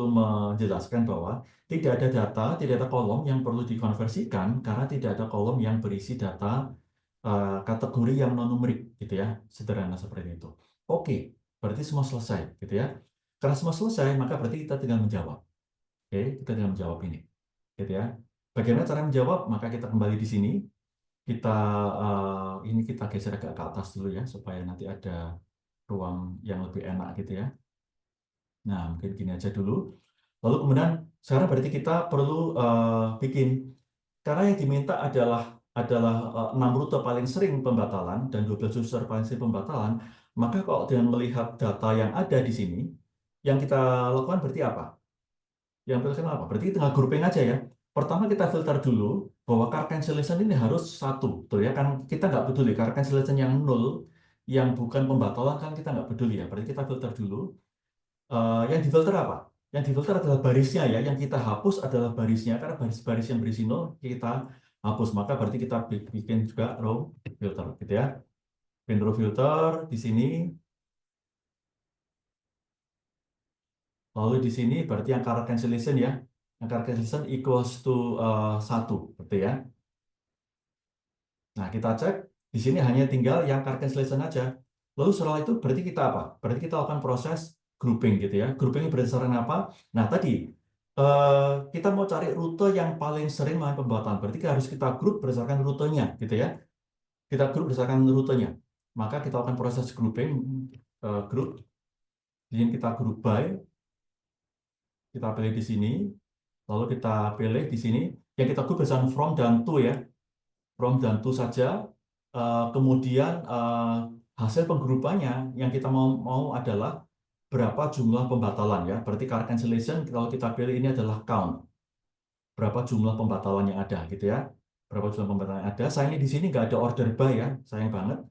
menjelaskan bahwa tidak ada data, tidak ada kolom yang perlu dikonversikan karena tidak ada kolom yang berisi data kategori yang non-numerik gitu ya, sederhana seperti itu. Oke, berarti semua selesai gitu ya. Karena semua selesai, maka berarti kita tinggal menjawab. Oke, kita tinggal menjawab ini, gitu ya. Bagaimana cara menjawab? Maka kita kembali di sini, kita ini kita geser agak ke atas dulu ya, supaya nanti ada ruang yang lebih enak gitu ya. Nah, mungkin gini aja dulu. Lalu kemudian sekarang berarti kita perlu bikin, karena yang diminta adalah 6 rute paling sering pembatalan dan 12 user paling sering pembatalan, maka kalau dengan melihat data yang ada di sini, yang kita lakukan berarti apa? Yang pilihkan apa? Berarti tinggal grouping aja ya. Pertama kita filter dulu bahwa car cancellation ini harus satu, betul ya kan? Kita nggak peduli car cancellation yang nol, yang bukan pembatalan kan kita nggak peduli ya. Berarti kita filter dulu. Yang difilter apa? Yang difilter adalah barisnya ya. Yang kita hapus adalah barisnya karena baris-baris yang berisi nol kita hapus. Maka berarti kita bikin juga row filter, gitu ya. Bikin row filter di sini. Lalu di sini berarti yang car cancellation ya. Yang car cancellation equals to 1, betul ya. Nah, kita cek di sini hanya tinggal yang car cancellation aja. Lalu setelah itu berarti kita apa? Berarti kita lakukan proses grouping gitu ya. Grouping berdasarkan apa? Nah, tadi kita mau cari rute yang paling sering mengalami pembatalan. Berarti harus kita grup berdasarkan rutenya gitu ya. Kita grup berdasarkan rutenya. Maka kita lakukan proses grouping, group. Di sini kita group by, kita pilih di sini. Lalu kita pilih di sini yang kita grup berdasarkan from dan to ya. From dan to saja. Kemudian hasil penggrupannya yang kita mau adalah berapa jumlah pembatalan ya. Berarti car cancellation kalau kita pilih ini adalah count. Berapa jumlah pembatalan yang ada gitu ya. Berapa jumlah pembatalan yang ada. Sayangnya di sini nggak ada order by ya. Sayang banget.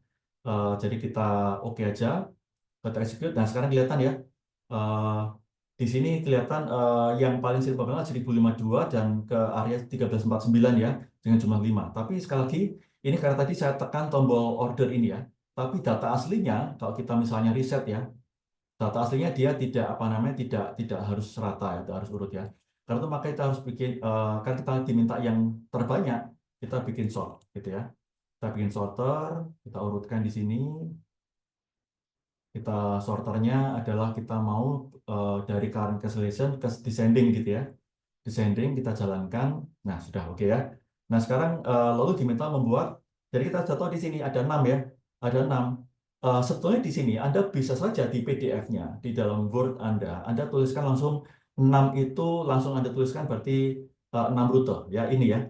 Jadi kita oke aja. Kita execute. Nah sekarang kelihatan ya. Eh, di sini kelihatan yang paling sering pembatalan 1052 dan ke area 1349 ya. Dengan jumlah 5. Tapi sekali lagi ini karena tadi saya tekan tombol order ini ya. Tapi data aslinya kalau kita misalnya reset ya, data aslinya dia tidak apa namanya tidak harus rata ya, tidak harus urut ya. Karena itu maka kita harus bikin kan kita diminta yang terbanyak, kita bikin sort gitu ya. Kita bikin sorter, kita urutkan di sini. Kita sorternya adalah kita mau dari current cancellation ke descending gitu ya. Descending kita jalankan. Nah, sudah oke ya. Nah, sekarang lalu diminta membuat, jadi kita contoh di sini ada 6 ya. Ada 6. Sebetulnya di sini Anda bisa saja di PDF-nya, di dalam Word Anda tuliskan langsung 6 itu langsung Anda tuliskan berarti 6 rute ya ini ya.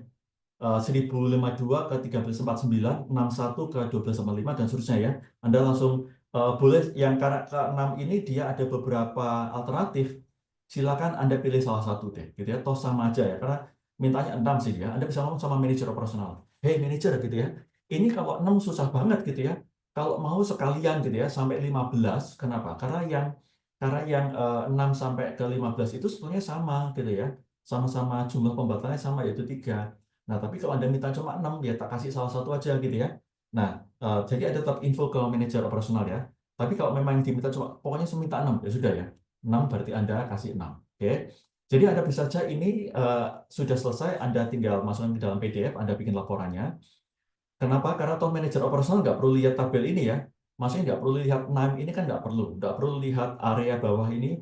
1052 ke 1349, 61 ke 1245 dan seterusnya ya. Anda langsung boleh yang karena ke-6 ini dia ada beberapa alternatif. Silakan Anda pilih salah satu deh, gitu ya. Toh sama aja ya, karena mintanya 6 sih ya. Anda bisa ngomong sama manajer operasional. Hey manajer gitu ya. Ini kalau 6 susah banget gitu ya. Kalau mau sekalian gitu ya sampai 15, kenapa? Karena yang 6 sampai ke 15 itu sebetulnya sama gitu ya. Sama-sama jumlah pembatalannya sama yaitu 3. Nah, tapi kalau Anda minta cuma 6, ya tak kasih salah satu aja gitu ya. Nah, jadi ada tetap info ke manajer operasional ya. Tapi kalau memang yang diminta cuma, pokoknya seminta 6, ya sudah ya. 6 berarti Anda kasih 6. Oke. Jadi Anda bisa saja ini sudah selesai, Anda tinggal masukkan ke dalam PDF, Anda bikin laporannya. Kenapa? Karena toh manajer operasional nggak perlu lihat tabel ini ya. Maksudnya nggak perlu lihat name ini kan nggak perlu lihat area bawah ini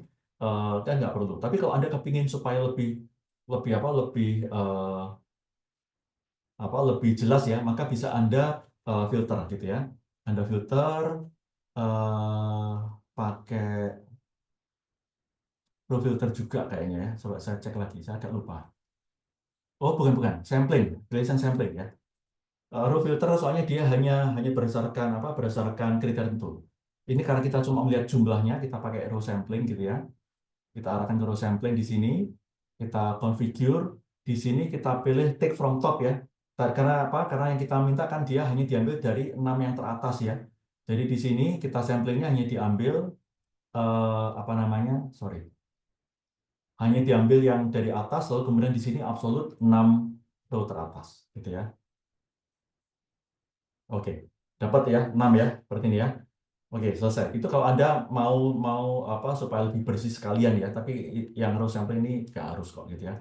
kan nggak perlu. Tapi kalau Anda kepingin supaya lebih lebih apa lebih lebih jelas ya, maka bisa Anda filter gitu ya. Anda filter eh, pakai row filter juga kayaknya ya. Coba saya cek lagi, saya agak lupa. Oh, bukan, sampling, tulisan sampling ya. Row filter soalnya dia hanya berdasarkan berdasarkan kriteria tertentu. Ini karena kita cuma melihat jumlahnya, kita pakai row sampling gitu ya. Kita arahkan ke row sampling di sini, kita configure, di sini kita pilih take from top ya. Karena apa? Karena yang kita minta kan dia hanya diambil dari 6 yang teratas ya. Jadi di sini kita samplingnya hanya diambil apa namanya? Sorry. Hanya diambil yang dari atas lalu kemudian di sini absolut 6 row teratas gitu ya. Oke. Dapat ya 6 ya, seperti ini ya. Oke, selesai. Itu kalau Anda mau mau supaya lebih bersih sekalian ya, tapi yang row sampling ini nggak harus kok gitu ya.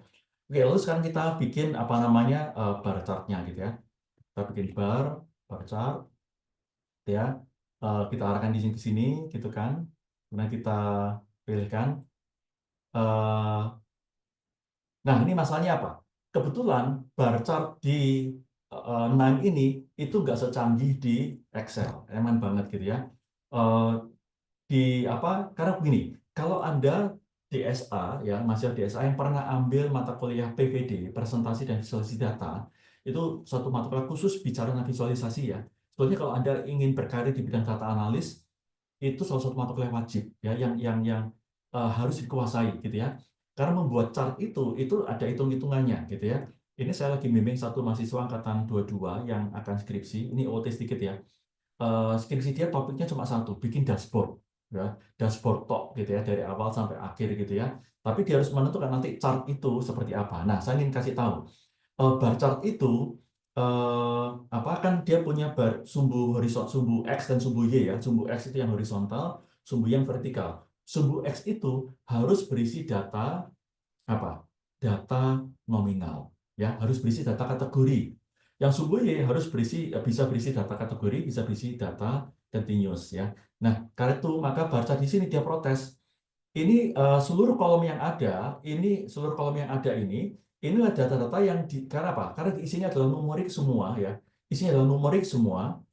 Oke, lalu sekarang kita bikin apa namanya bar chartnya gitu ya. Kita bikin bar. bar chart, ya. Kita arahkan di sini ke sini, gitu kan. Kemudian kita pilihkan. Eh, Nah, ini masalahnya apa? Kebetulan bar chart di Nime ini itu nggak secanggih di Excel, eman banget gitu ya. Eh, di apa? Karena begini, kalau Anda DSA ya, mahasiswa DSA yang pernah ambil mata kuliah PVD, presentasi dan visualisasi data, itu satu mata kuliah khusus bicara tentang visualisasi ya. Sebetulnya kalau Anda ingin berkarir di bidang data analis, itu salah satu mata kuliah wajib ya yang harus dikuasai gitu ya. Karena membuat chart itu ada hitung-hitungannya gitu ya. Ini saya lagi bimbing satu mahasiswa angkatan 22 yang akan skripsi. Ini OT sedikit ya. Skripsi dia topiknya cuma satu, bikin dashboard ya. Dashboard tok gitu ya dari awal sampai akhir gitu ya. Tapi dia harus menentukan nanti chart itu seperti apa. Nah, saya ingin kasih tahu bar chart itu apa kan dia punya sumbu horizontal, sumbu X dan sumbu Y ya. Sumbu X itu yang horizontal, sumbu Y yang vertikal. Sumbu X itu harus berisi data apa? Data nominal ya, harus berisi data kategori. Yang sumbu Y harus bisa berisi data kategori, bisa berisi data continuous ya. Nah, karena itu maka bar chart di sini dia protes. Ini seluruh kolom yang ada, seluruh kolom yang ada inilah data-data yang karena apa? Karena isinya adalah numerik semua ya, isinya adalah numerik semua.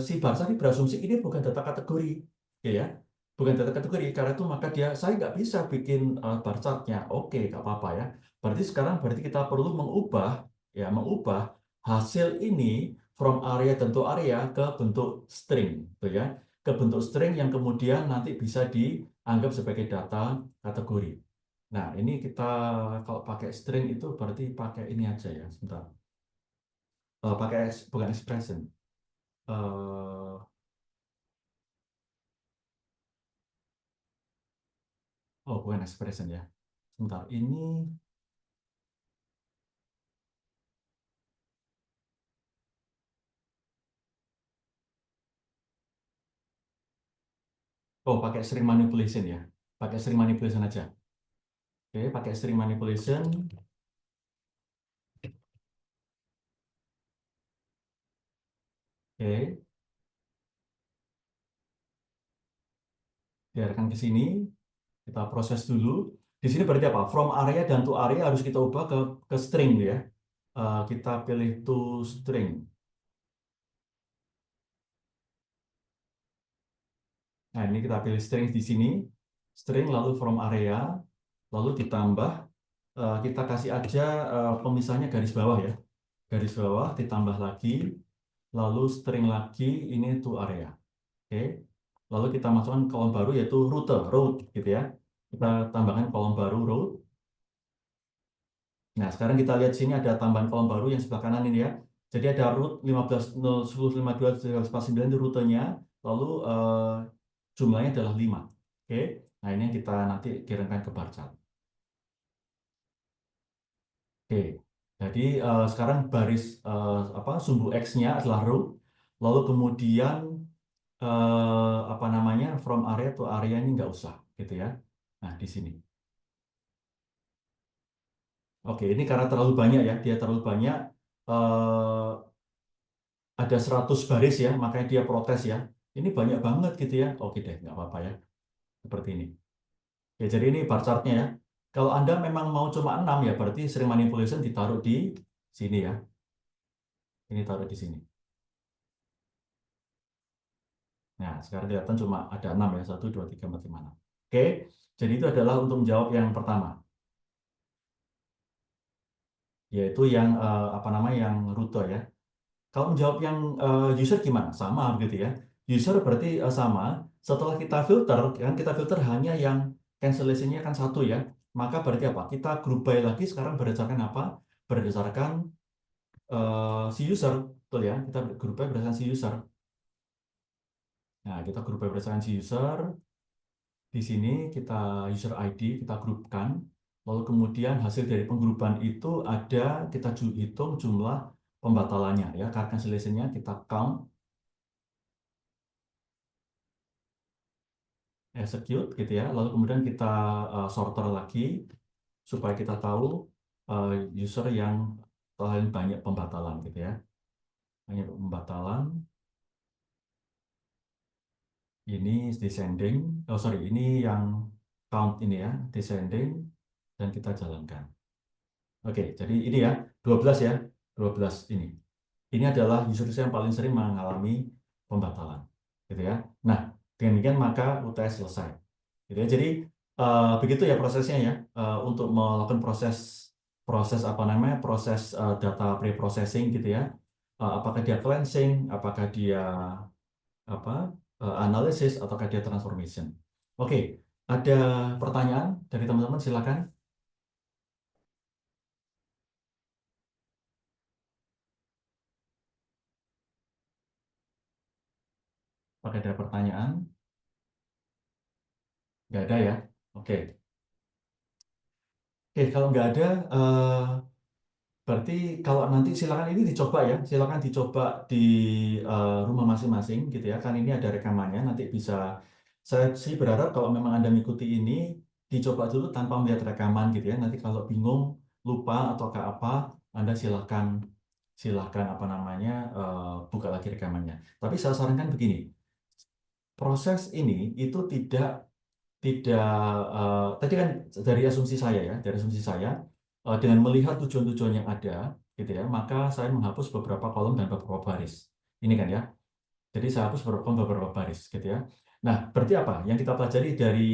Si Barca ini berasumsi ini bukan data kategori, ya, bukan data kategori. Karena itu maka saya nggak bisa bikin bar chartnya. Oke, nggak apa-apa ya. Berarti kita perlu mengubah hasil ini from area tentu area ke bentuk string, gitu ya, ke bentuk string yang kemudian nanti bisa dianggap sebagai data kategori. Nah, ini kita kalau pakai string itu berarti pakai ini aja ya, sebentar. Bukan expression. Eh, oh, bukan expression ya. Sebentar, ini pakai string manipulation ya. Pakai string manipulation aja. Oke, pakai string manipulation. Oke, biarkan ke sini. Kita proses dulu. Di sini berarti apa? From area dan to area harus kita ubah ke string ya. Kita pilih to string. Nah, ini kita pilih string di sini. String lalu from area, lalu ditambah, kita kasih aja pemisahnya garis bawah ya. Garis bawah ditambah lagi, lalu string lagi, ini to area. Oke. Lalu kita masukkan kolom baru yaitu route gitu ya. Kita tambahkan kolom baru route. Nah, sekarang kita lihat sini ada tambahan kolom baru yang sebelah kanan ini ya. Jadi ada root 15.10.52.9 itu rutenya, lalu jumlahnya adalah 5. Oke. Nah, ini yang kita nanti kirimkan ke bar chart. Oke. Jadi sekarang baris apa sumbu X-nya adalah root, lalu kemudian apa namanya from area to area ini nggak usah gitu ya. Nah, di sini. Oke, ini karena terlalu banyak ya, dia terlalu banyak. eh, ada 100 baris ya, makanya dia protes ya. Ini banyak banget gitu ya. Oke deh, nggak apa-apa ya. Seperti ini. Ya, jadi ini bar chartnya ya. Kalau Anda memang mau cuma 6 ya, berarti sering manipulation ditaruh di sini ya. Ini taruh di sini. Nah, sekarang kelihatan cuma ada 6 ya. 1, 2, 3, 4, 5, 6. Oke, jadi itu adalah untuk menjawab yang pertama. Yaitu yang apa namanya, yang rute ya. Kalau menjawab yang user gimana? Sama begitu ya. User berarti sama. Setelah kita filter, kan kita filter hanya yang cancellation-nya kan satu ya. Maka berarti apa? Kita group by lagi sekarang berdasarkan apa? Berdasarkan si user, betul ya. Kita group by berdasarkan si user. Nah, kita group by berdasarkan si user. Di sini kita user ID kita grupkan. Lalu kemudian hasil dari penggrupan itu ada kita hitung jumlah pembatalannya ya. Karena cancellation-nya kita count, execute gitu ya. Lalu kemudian kita sorter lagi supaya kita tahu user yang paling banyak pembatalan gitu ya. hanya pembatalan. Ini descending, oh sorry, ini yang count ini ya, descending, dan kita jalankan. Oke, jadi ini ya, 12 ya, 12 ini. Ini adalah user yang paling sering mengalami pembatalan, gitu ya. Nah, dengan demikian maka UTS selesai. Gitu ya. Jadi begitu ya prosesnya ya, untuk melakukan proses proses apa namanya proses data pre-processing gitu ya. Apakah dia cleansing, apakah dia apa analisis, ataukah dia transformation. Oke, ada pertanyaan dari teman-teman, silakan. Apakah ada pertanyaan? Nggak ada ya? Oke. Oke, kalau nggak ada, berarti kalau nanti silakan ini dicoba ya, silakan dicoba di rumah masing-masing gitu ya. Kan ini ada rekamannya, nanti bisa. Saya sih berharap kalau memang Anda mengikuti ini, dicoba dulu tanpa melihat rekaman gitu ya. Nanti kalau bingung, lupa atau ke apa, Anda silahkan silahkan apa namanya buka lagi rekamannya. Tapi saya sarankan begini, proses ini itu tidak tadi kan dari asumsi saya ya, dari asumsi saya dengan melihat tujuan-tujuan yang ada gitu ya, maka saya menghapus beberapa kolom dan beberapa baris. Ini kan ya. Jadi saya hapus beberapa kolom, beberapa baris gitu ya. Nah, berarti apa? Yang kita pelajari dari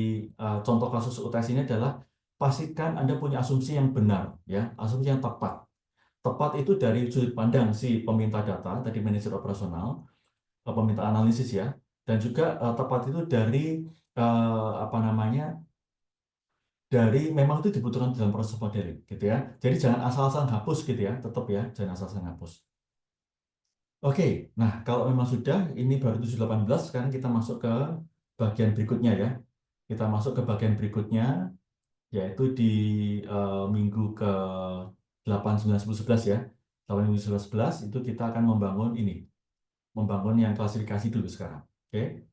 contoh kasus UTS ini adalah pastikan Anda punya asumsi yang benar ya, asumsi yang tepat. Tepat itu dari sudut pandang si peminta data, tadi manajer operasional, peminta analisis ya, dan juga tepat itu dari apa namanya dari memang itu dibutuhkan dalam proses modeling gitu ya. Jadi jangan asal-asalan hapus gitu ya, tetap ya, jangan asal-asalan hapus. Oke, nah kalau memang sudah, ini baru 718, sekarang kita masuk ke bagian berikutnya ya. Kita masuk ke bagian berikutnya, yaitu di minggu ke 8, 9, 10, 11 ya. 8, 9, 10, 11 itu kita akan membangun ini, membangun yang klasifikasi dulu sekarang. Oke,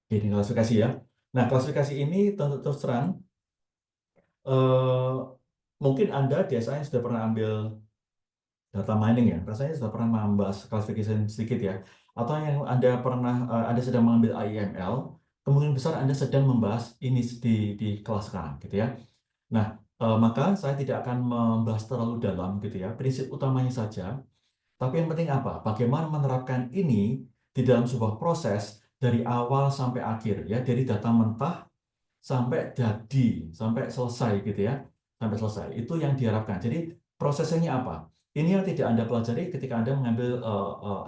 jadi klasifikasi ya. Nah, klasifikasi ini tentu terus terang, eh, mungkin Anda biasanya sudah pernah ambil data mining ya, rasanya sudah pernah membahas classification sedikit ya, atau yang Anda pernah, Anda sedang mengambil AIML, kemungkinan besar Anda sedang membahas ini di kelas sekarang gitu ya. Nah, maka saya tidak akan membahas terlalu dalam gitu ya, prinsip utamanya saja, tapi yang penting apa? Bagaimana menerapkan ini di dalam sebuah proses dari awal sampai akhir ya, dari data mentah sampai jadi, sampai selesai gitu ya, sampai selesai. Itu yang diharapkan. Jadi prosesnya apa? Ini yang tidak Anda pelajari ketika Anda mengambil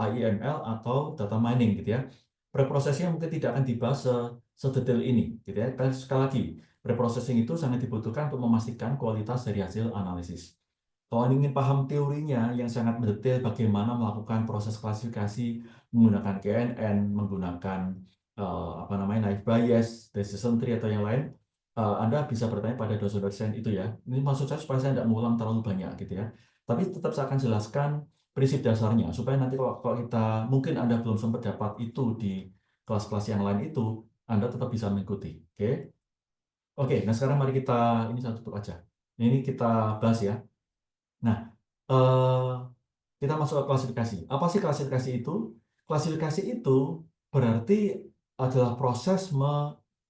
AIML atau data mining gitu ya. Preprocessing mungkin tidak akan dibahas sedetail ini gitu ya. Tapi sekali lagi, preprocessing itu sangat dibutuhkan untuk memastikan kualitas dari hasil analisis. Kalau Anda ingin paham teorinya yang sangat mendetail bagaimana melakukan proses klasifikasi menggunakan KNN, menggunakan apa namanya naive Bayes, decision tree atau yang lain, Anda bisa bertanya pada dosen-dosen itu ya. Ini maksud saya supaya saya tidak mengulang terlalu banyak gitu ya. Tapi tetap saya akan jelaskan prinsip dasarnya supaya nanti kalau kita mungkin Anda belum sempat dapat itu di kelas-kelas yang lain itu, Anda tetap bisa mengikuti. Oke? Oke, nah sekarang mari kita ini satu tutup aja. Ini kita bahas ya. Nah, eh, kita masuk ke klasifikasi. Apa sih klasifikasi itu? Klasifikasi itu berarti adalah proses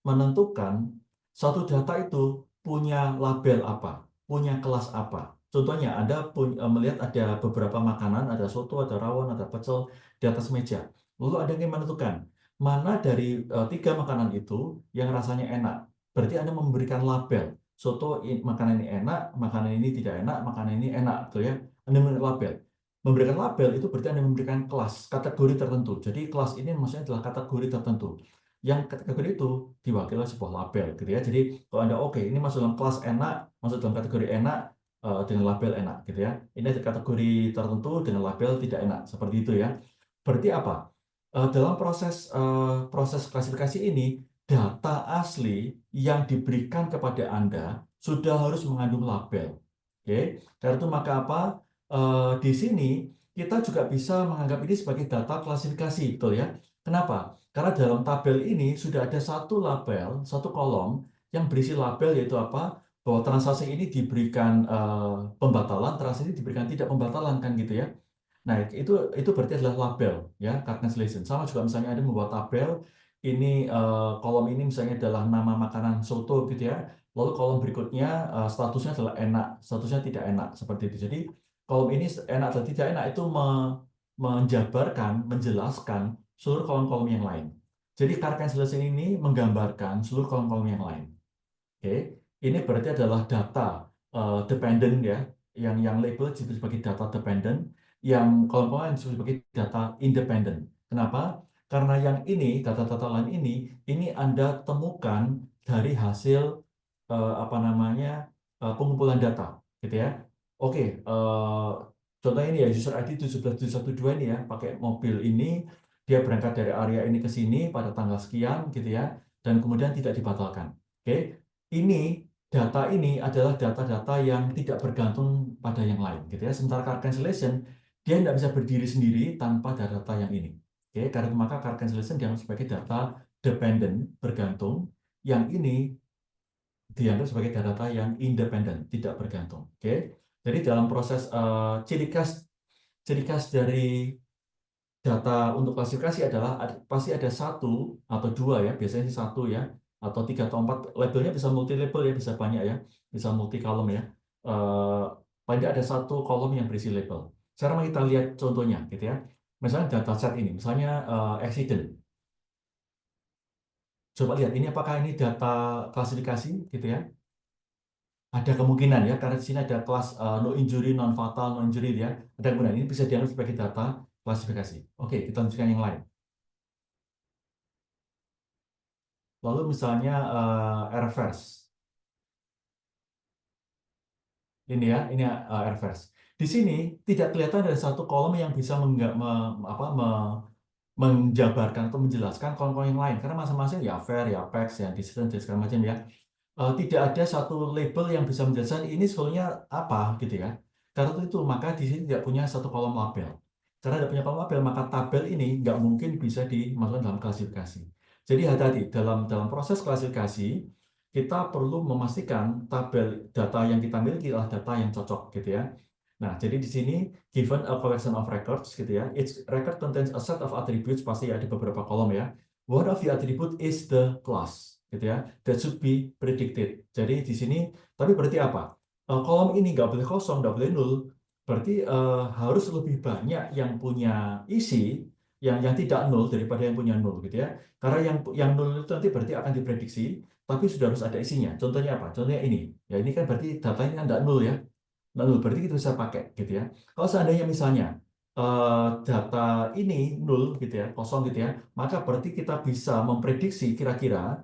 menentukan suatu data itu punya label apa, punya kelas apa. Contohnya, Anda melihat ada beberapa makanan, ada soto, ada rawon, ada pecel di atas meja. Lalu Anda ingin menentukan mana dari tiga makanan itu yang rasanya enak. Berarti Anda memberikan label. Soto makanan ini enak, makanan ini tidak enak, makanan ini enak, betul ya? Anda memberikan label. Memberikan label itu berarti Anda memberikan kelas, kategori tertentu. Jadi kelas ini maksudnya adalah kategori tertentu. Yang kategori itu diwakili oleh sebuah label, gitu ya. Jadi kalau Anda oke, ini masuk dalam kelas enak, masuk dalam kategori enak dengan label enak, gitu ya. Ini ada kategori tertentu dengan label tidak enak, seperti itu ya. Berarti apa? Dalam proses klasifikasi ini, data asli yang diberikan kepada Anda sudah harus mengandung label. Oke, karena itu maka apa? Di sini kita juga bisa menganggap ini sebagai data klasifikasi, betul ya? Kenapa? Karena dalam tabel ini sudah ada satu label, satu kolom yang berisi label yaitu apa? bahwa transaksi ini diberikan pembatalan, transaksi ini diberikan tidak pembatalan kan gitu ya. Nah, itu berarti adalah label ya, card cancellation. Sama juga misalnya ada membuat tabel, ini kolom ini misalnya adalah nama makanan soto gitu ya. Lalu kolom berikutnya statusnya adalah enak, statusnya tidak enak seperti itu. Jadi kolom ini enak atau tidak enak itu menjabarkan, menjelaskan seluruh kolom-kolom yang lain. Jadi card cancellation ini menggambarkan seluruh kolom-kolom yang lain. Oke, ini berarti adalah data dependent ya, yang label disebut sebagai data dependent, yang kolom-kolom lain disebut sebagai data independent. Kenapa? Karena yang ini, data-data lain ini Anda temukan dari hasil apa namanya pengumpulan data, gitu ya. Oke, contohnya ini ya user ID 17712 ini ya, pakai mobil ini, dia berangkat dari area ini ke sini pada tanggal sekian, gitu ya, dan kemudian tidak dibatalkan. Oke, data ini adalah data-data yang tidak bergantung pada yang lain, gitu ya. Sementara card cancellation dia tidak bisa berdiri sendiri tanpa data yang ini. Oke, karena maka card cancellation dianggap sebagai data dependent, bergantung. Yang ini dianggap sebagai data yang independen, tidak bergantung. Oke, jadi dalam proses ciri khas dari data untuk klasifikasi adalah pasti ada satu atau dua ya, biasanya sih satu ya, atau tiga atau empat. Labelnya bisa multi label ya, bisa banyak ya, bisa multi kolom ya. Paling tidak ada satu kolom yang berisi label. Sekarang kita lihat contohnya gitu ya. Misalnya data set ini, misalnya accident. Coba lihat ini apakah ini data klasifikasi gitu ya. Ada kemungkinan ya, karena di sini ada kelas no injury, non fatal, non injury ya. Ada kemungkinan ini bisa dianggap sebagai data klasifikasi. Oke, kita lanjutkan yang lain. Lalu misalnya reverse. Ini ya reverse. Di sini tidak kelihatan ada satu kolom yang bisa menjabarkan atau menjelaskan kolom-kolom yang lain karena masing-masing ya fair, ya PEX, ya distance dan segala macam ya. Tidak ada satu label yang bisa menjelaskan ini sebetulnya apa gitu ya. Karena itu maka di sini tidak punya satu kolom label. Karena tidak punya kolom label maka tabel ini nggak mungkin bisa dimasukkan dalam klasifikasi. Jadi hati-hati dalam proses klasifikasi kita perlu memastikan tabel data yang kita miliki adalah data yang cocok gitu ya. Nah, jadi di sini given a collection of records gitu ya, each record contains a set of attributes, pasti ada beberapa kolom ya. One of the attribute is the class gitu ya, that should be predicted. Jadi di sini tapi berarti apa? Kolom ini nggak boleh kosong, nggak boleh nol. Berarti harus lebih banyak yang punya isi yang tidak nol daripada yang punya nol gitu ya. Karena yang nol itu nanti berarti akan diprediksi, tapi sudah harus ada isinya. Contohnya apa? Contohnya ini. Ya ini kan berarti datanya kan nggak nol ya. Nggak nol berarti kita bisa pakai gitu ya. Kalau seandainya misalnya data ini nol gitu ya, kosong gitu ya, maka berarti kita bisa memprediksi kira-kira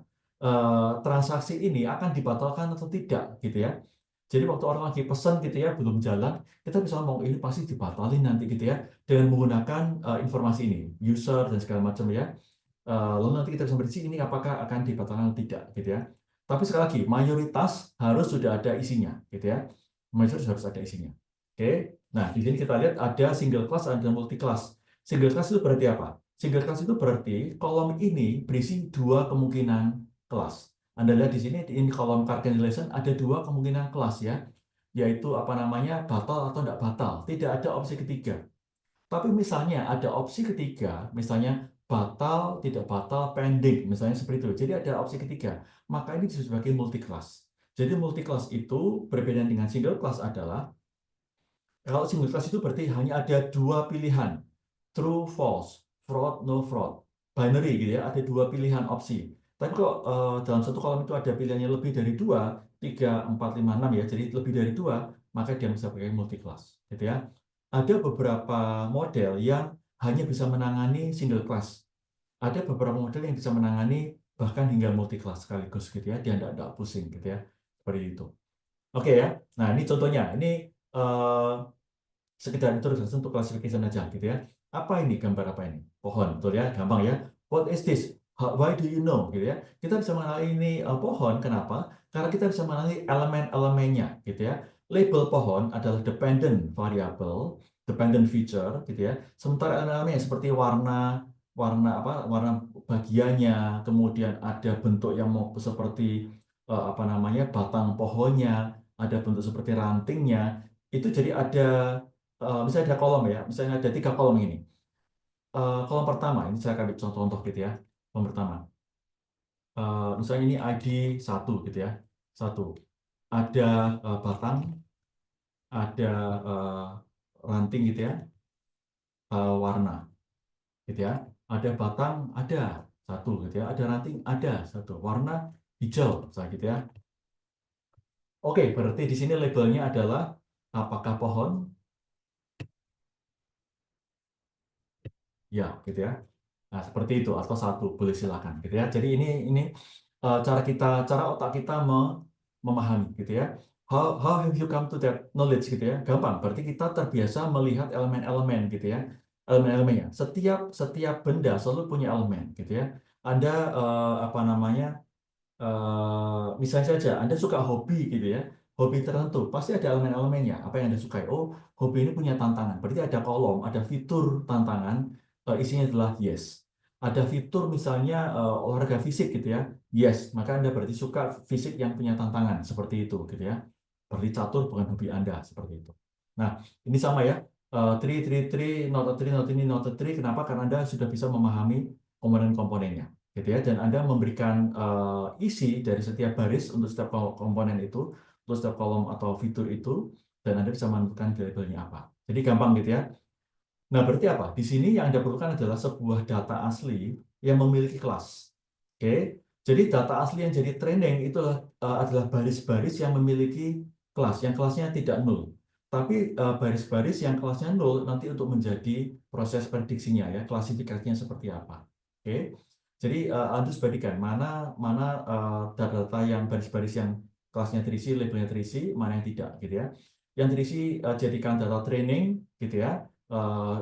transaksi ini akan dibatalkan atau tidak gitu ya. Jadi waktu orang lagi pesan gitu ya, belum jalan, kita bisa ngomong ini pasti dibatalin nanti gitu ya, dengan menggunakan informasi ini, user dan segala macam ya. Lalu nanti kita bisa prediksi ini apakah akan dibatalkan atau tidak gitu ya. Tapi sekali lagi, mayoritas harus sudah ada isinya gitu ya. Mayoritas harus ada isinya. Oke. Nah, di sini kita lihat ada single class, ada multi class. Single class itu berarti apa? Single class itu berarti kolom ini berisi dua kemungkinan kelas. Anda lihat di sini, ini kolom card cancellation ada dua kemungkinan kelas ya, yaitu apa namanya, batal atau tidak batal. Tidak ada opsi ketiga. Tapi misalnya ada opsi ketiga, misalnya batal, tidak batal, pending, misalnya seperti itu. Jadi ada opsi ketiga, maka ini disebut sebagai multi class. Jadi multi class itu berbeda dengan single class adalah, kalau single class itu berarti hanya ada dua pilihan, true, false, fraud, no fraud, binary gitu ya, ada dua pilihan opsi. Tapi kok dalam satu kolom itu ada pilihannya lebih dari dua, tiga, empat, lima, enam ya, jadi lebih dari dua, maka dia bisa pakai multi class, gitu ya. Ada beberapa model yang hanya bisa menangani single class. Ada beberapa model yang bisa menangani bahkan hingga multi class sekaligus gitu ya, dia tidak pusing gitu ya, seperti itu. Oke ya, nah ini contohnya, ini eh, sekedar introduksi untuk classification aja gitu ya. Apa ini, gambar apa ini? Pohon, betul ya, gampang ya. What is this? Why do you know? Gitu ya. Kita bisa mengenali ini pohon, kenapa? Karena kita bisa mengenali elemen-elemennya gitu ya. Label pohon adalah dependent variable, dependent feature gitu ya. Sementara elemen-elemennya seperti warna, warna bagiannya, kemudian ada bentuk yang mau seperti apa namanya, batang pohonnya, ada bentuk seperti rantingnya, itu jadi ada misalnya ada kolom ya, misalnya ada 3 kolom ini. Kolom pertama ini saya akan ambil contoh-contoh gitu ya. Kolom pertama, misalnya ini ID 1 gitu ya, 1. Ada batang, ada ranting gitu ya, warna gitu ya. Ada batang, ada 1 gitu ya. Ada ranting, ada 1. Warna hijau, misalnya gitu ya. Oke, berarti di sini labelnya adalah apakah pohon? Ya, gitu ya. Nah, seperti itu atau 1 boleh silakan gitu ya. Jadi ini cara otak kita memahami gitu ya. How have you come to that knowledge gitu ya. Gampang, berarti kita terbiasa melihat elemen-elemen gitu ya. Elemen-elemennya. Setiap benda selalu punya elemen gitu ya. Ada apa namanya? Misalnya saja Anda suka hobi gitu ya, hobi tertentu, pasti ada elemen-elemennya. Apa yang Anda sukai? Oh, hobi ini punya tantangan. Berarti ada kolom, ada fitur tantangan, isinya adalah yes. Ada fitur misalnya olahraga fisik gitu ya, yes. Maka Anda berarti suka fisik yang punya tantangan, seperti itu gitu ya. Berarti catur bukan hobi Anda, seperti itu. Nah, ini sama ya. Tree, not ini, not a tree. Kenapa? Karena Anda sudah bisa memahami komponen-komponennya gitu ya, dan Anda memberikan isi dari setiap baris untuk setiap komponen itu, untuk setiap kolom atau fitur itu, dan Anda bisa menentukan labelnya apa. Jadi gampang gitu ya. Nah, berarti apa? Di sini yang Anda perlukan adalah sebuah data asli yang memiliki kelas. Oke, jadi data asli yang jadi training itu adalah baris-baris yang memiliki kelas, yang kelasnya tidak nol. Tapi baris-baris yang kelasnya nol nanti untuk menjadi proses prediksinya ya, klasifikasinya seperti apa. Oke, jadi Anda sebutkan mana mana data-data yang baris-baris yang kelasnya terisi, labelnya terisi, mana yang tidak gitu ya. Yang terisi jadikan data training gitu ya.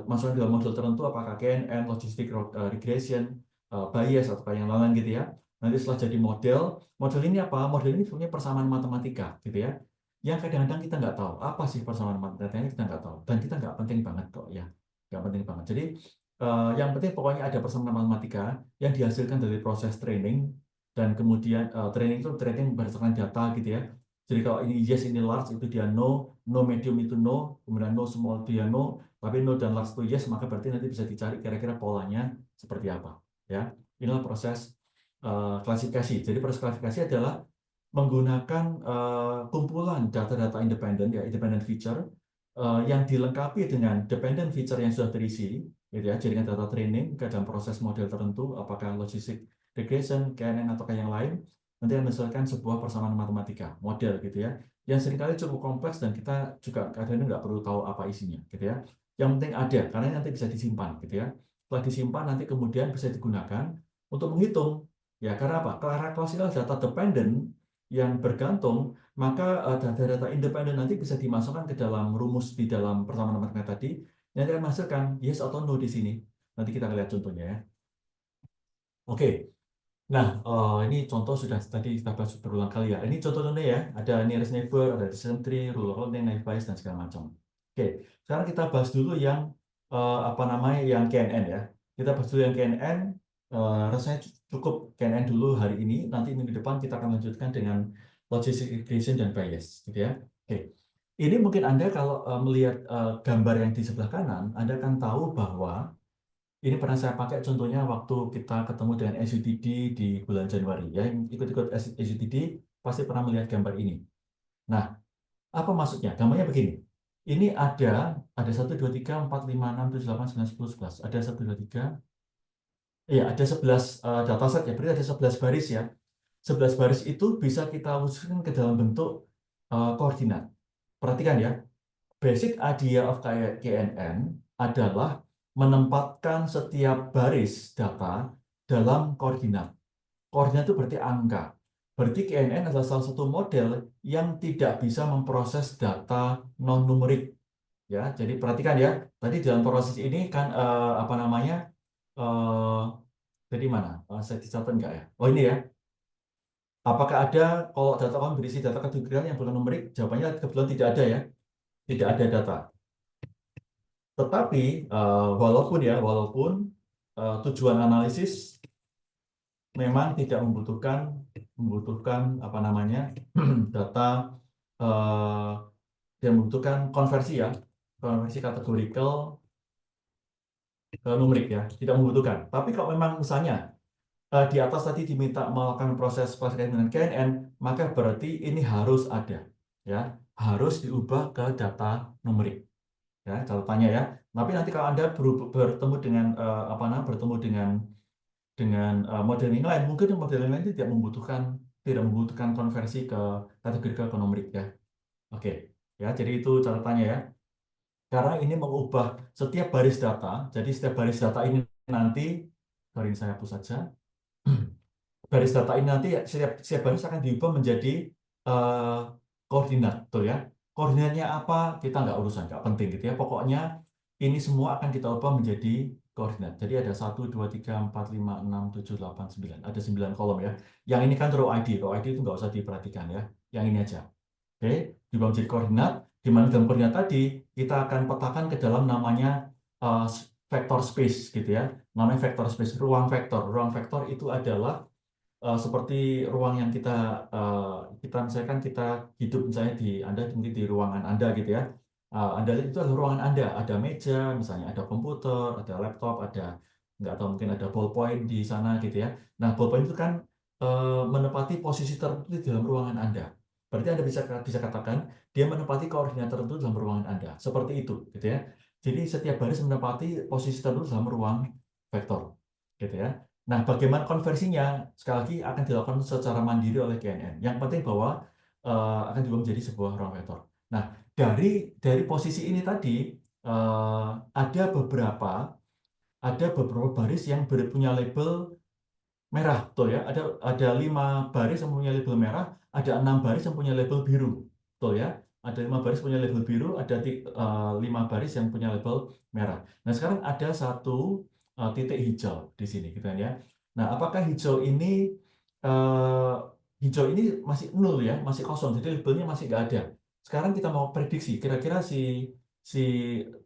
Masukkan dalam model tertentu apakah KNN, logistic regression, bias atau yang lain gitu ya. Nanti setelah jadi model ini apa? Model ini sebenarnya persamaan matematika gitu ya. Yang kadang-kadang kita nggak tahu apa sih persamaan matematikanya, kita nggak tahu, dan kita nggak penting banget kok ya, nggak penting banget. Jadi yang penting pokoknya ada persamaan matematika yang dihasilkan dari proses training, dan kemudian training itu training berdasarkan data gitu ya. Jadi kalau ini yes ini large itu dia no, no medium itu no, kemudian no small dia no, tapi no dan large itu yes, maka berarti nanti bisa dicari kira-kira polanya seperti apa ya. Inilah proses klasifikasi. Jadi proses klasifikasi adalah menggunakan kumpulan data-data independen ya, independent feature yang dilengkapi dengan dependent feature yang sudah terisi gitu ya, jaringan data training ke dalam proses model tertentu, apakah logistic regression, KNN atau yang lain, nanti akan menghasilkan sebuah persamaan matematika model gitu ya, yang seringkali cukup kompleks dan kita juga kadang-kadang nggak perlu tahu apa isinya gitu ya. Yang penting ada, karena nanti bisa disimpan gitu ya. Setelah disimpan nanti kemudian bisa digunakan untuk menghitung ya. Karena apa? Karena klasikal data dependent yang bergantung, maka data-data independen nanti bisa dimasukkan ke dalam rumus di dalam persamaan matematika tadi, nanti akan menghasilkan yes atau no di sini. Nanti kita lihat contohnya ya. Oke, nah ini contoh sudah tadi kita bahas berulang kali ya. Ini contohnya ya, ada nearest neighbor, ada decision tree, rule of learning, naive bayes, dan segala macam. Oke, sekarang kita bahas dulu yang apa namanya, yang KNN ya. Kita bahas dulu yang KNN. Rasanya cukup KNN dulu hari ini. Nanti minggu depan kita akan lanjutkan dengan logistic regression dan bias, gitu ya. Oke, ini mungkin Anda kalau melihat gambar yang di sebelah kanan, Anda akan tahu bahwa ini pernah saya pakai contohnya waktu kita ketemu dengan SUTD di bulan Januari. Ya, yang ikut-ikut SUTD pasti pernah melihat gambar ini. Nah, apa maksudnya? Gambarnya begini. Ini ada 1, 2, 3, 4, 5, 6, 7, 8, 9, 10, 11. Ada 1, 2, 3. Iya, ada 11 dataset ya. Berarti ada 11 baris ya. 11 baris itu bisa kita wujudkan ke dalam bentuk koordinat. Perhatikan ya. Basic idea of KNN adalah menempatkan setiap baris data dalam koordinat. Koordinat itu berarti angka. Berarti KNN adalah salah satu model yang tidak bisa memproses data non-numerik. Ya, jadi perhatikan ya. Tadi dalam proses ini kan apa namanya? eh jadi mana? Saya dicatat nggak ya? Oh ini ya. Apakah ada kalau data kamu berisi data kategorial yang bukan numerik? Jawabannya kebetulan tidak ada ya. Tidak ada data. Tetapi walaupun tujuan analisis memang tidak membutuhkan membutuhkan apa namanya data eh, dia membutuhkan konversi ya, konversi kategorikal ke numerik ya, tidak membutuhkan. Tapi kalau memang misalnya di atas tadi diminta melakukan proses klasifikasi dengan KNN, maka berarti ini harus ada, ya, harus diubah ke data numerik, ya, catatannya ya. Tapi nanti kalau Anda bertemu dengan apa namanya, bertemu dengan model yang lain, mungkin model yang lain itu tidak membutuhkan konversi ke kategori ke numerik ya. Oke, ya, jadi itu catatannya ya. Karena ini mengubah setiap baris data, jadi setiap baris data ini nanti, sorry saya hapus saja. Baris data ini nanti setiap baris akan diubah menjadi eh, koordinat, betul ya. Koordinatnya apa kita nggak urusan, nggak penting gitu ya. Pokoknya ini semua akan kita ubah menjadi koordinat. Jadi ada 1, 2, 3, 4, 5, 6, 7, 8, 9. Ada 9 kolom ya. Yang ini kan row ID. Row ID itu nggak usah diperhatikan ya. Yang ini aja. Oke, diubah menjadi koordinat. Di mana dalam koordinat tadi kita akan petakan ke dalam namanya eh, vector space gitu ya. Namanya vector space, ruang vektor. Ruang vektor itu adalah seperti ruang yang kita misalkan kita hidup misalnya Anda mungkin di ruangan Anda gitu ya. Anda lihat itu adalah ruangan Anda, ada meja, misalnya ada komputer, ada laptop, ada nggak tahu mungkin ada ballpoint di sana gitu ya. Nah, ballpoint itu kan menempati posisi tertentu di dalam ruangan Anda. Berarti Anda bisa katakan dia menempati koordinat tertentu dalam ruangan Anda. Seperti itu gitu ya. Jadi setiap baris menempati posisi tertentu dalam ruang vektor gitu ya. Nah, bagaimana konversinya? Sekali lagi akan dilakukan secara mandiri oleh KNN. Yang penting bahwa akan diubah menjadi sebuah ruang vektor. Nah, dari posisi ini tadi eh, ada beberapa ada beberapa baris yang punya label merah, betul ya. Ada 5 baris yang punya label merah, ada 6 baris yang punya label biru, betul ya. Ada 5 baris punya label biru, ada 5 baris yang punya label merah. Nah, sekarang ada satu titik hijau di sini, gitu kan ya. Nah, apakah eh, hijau ini masih nol ya, masih kosong, jadi labelnya masih nggak ada. Sekarang kita mau prediksi, kira-kira si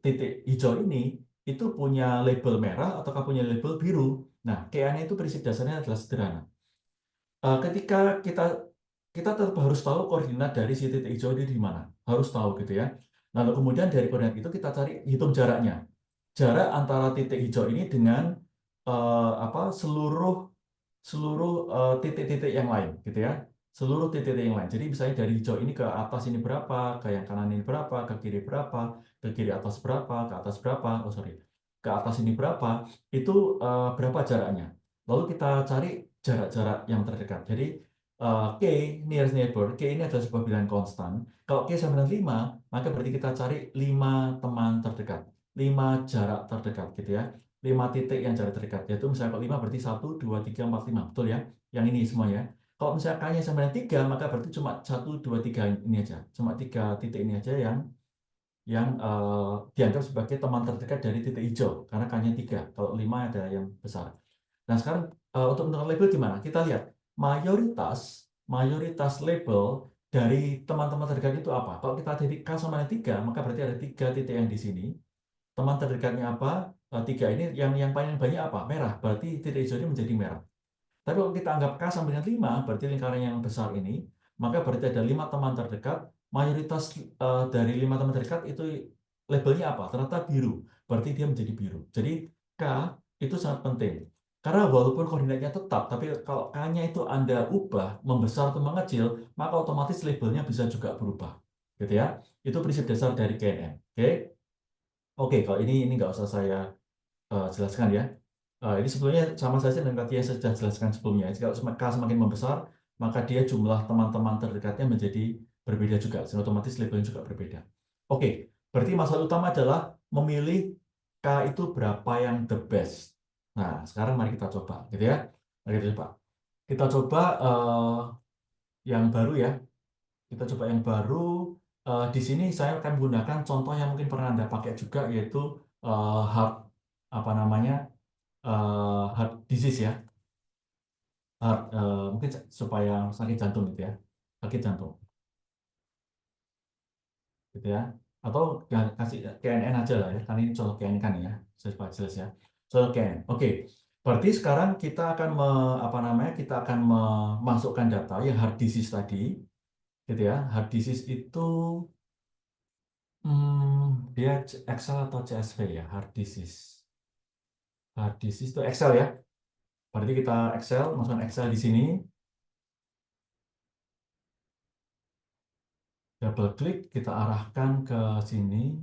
titik hijau ini itu punya label merah ataukah punya label biru? Nah, KN itu prinsip dasarnya adalah sederhana. Ketika kita kita tetap harus tahu koordinat dari si titik hijau ini di mana, harus tahu gitu ya. Lalu kemudian dari koordinat itu kita cari hitung jaraknya, jarak antara titik hijau ini dengan apa seluruh seluruh titik-titik yang lain gitu ya, seluruh titik-titik yang lain. Jadi misalnya dari hijau ini ke atas ini berapa, ke yang kanan ini berapa, ke kiri berapa, ke kiri atas berapa, ke atas berapa, oh sorry, ke atas ini berapa, itu berapa jaraknya. Lalu kita cari jarak-jarak yang terdekat. Jadi K, nearest neighbor, K ini adalah sebuah bilangan konstan. Kalau K sama dengan 5, maka berarti kita cari 5 teman terdekat, 5 jarak terdekat gitu ya. 5 titik yang jarak terdekat, yaitu misalnya kalau 5 berarti 1, 2, 3, 4, 5, betul ya, yang ini semua ya. Kalau misalnya K-nya sama dengan 3, maka berarti cuma 1, 2, 3 ini aja, cuma 3 titik ini aja yang dianggap sebagai teman terdekat dari titik hijau, karena K-nya 3, kalau 5 ada yang besar. Nah, sekarang untuk menentukan label gimana? Kita lihat mayoritas mayoritas label dari teman-teman terdekat itu apa. Kalau kita titik K sama dengan 3, maka berarti ada 3 titik yang di sini. Teman terdekatnya apa? 3 ini yang paling banyak apa? Merah. Berarti titik hijau ini menjadi merah. Tapi kalau kita anggap K sama dengan 5, berarti lingkaran yang besar ini, maka berarti ada 5 teman terdekat. Mayoritas dari 5 teman terdekat itu labelnya apa? Ternyata biru. Berarti dia menjadi biru. Jadi K itu sangat penting. Karena walaupun koordinatnya tetap, tapi kalau K-nya itu Anda ubah, membesar atau mengecil, maka otomatis labelnya bisa juga berubah. Gitu ya. Itu prinsip dasar dari KNN. Oke? Oke, kalau ini nggak usah saya jelaskan ya. Ini sebetulnya sama saja dengan tadi yang saya sudah jelaskan sebelumnya. Jadi kalau K semakin membesar, maka dia jumlah teman-teman terdekatnya menjadi berbeda juga. Sehingga otomatis labelnya juga berbeda. Oke, berarti masalah utama adalah memilih K itu berapa yang the best. Nah, sekarang mari kita coba, gitu ya. Mari kita coba. Kita coba yang baru ya. Kita coba yang baru. Di sini saya akan menggunakan contoh yang mungkin pernah Anda pakai juga, yaitu hard apa namanya hard disease ya, mungkin supaya sakit jantung gitu ya, sakit jantung gitu ya, atau ya, kasih KNN aja lah ya, kan ini contoh KNN kan ya, supaya jelas ya, contoh KNN. Oke, Berarti sekarang kita akan apa namanya? Kita akan memasukkan data yang hard disk tadi, gitu ya. Hard disk itu dia Excel atau CSV ya, hard disk. Hard disk itu Excel ya. Berarti kita Excel, masukkan Excel di sini, double klik, kita arahkan ke sini.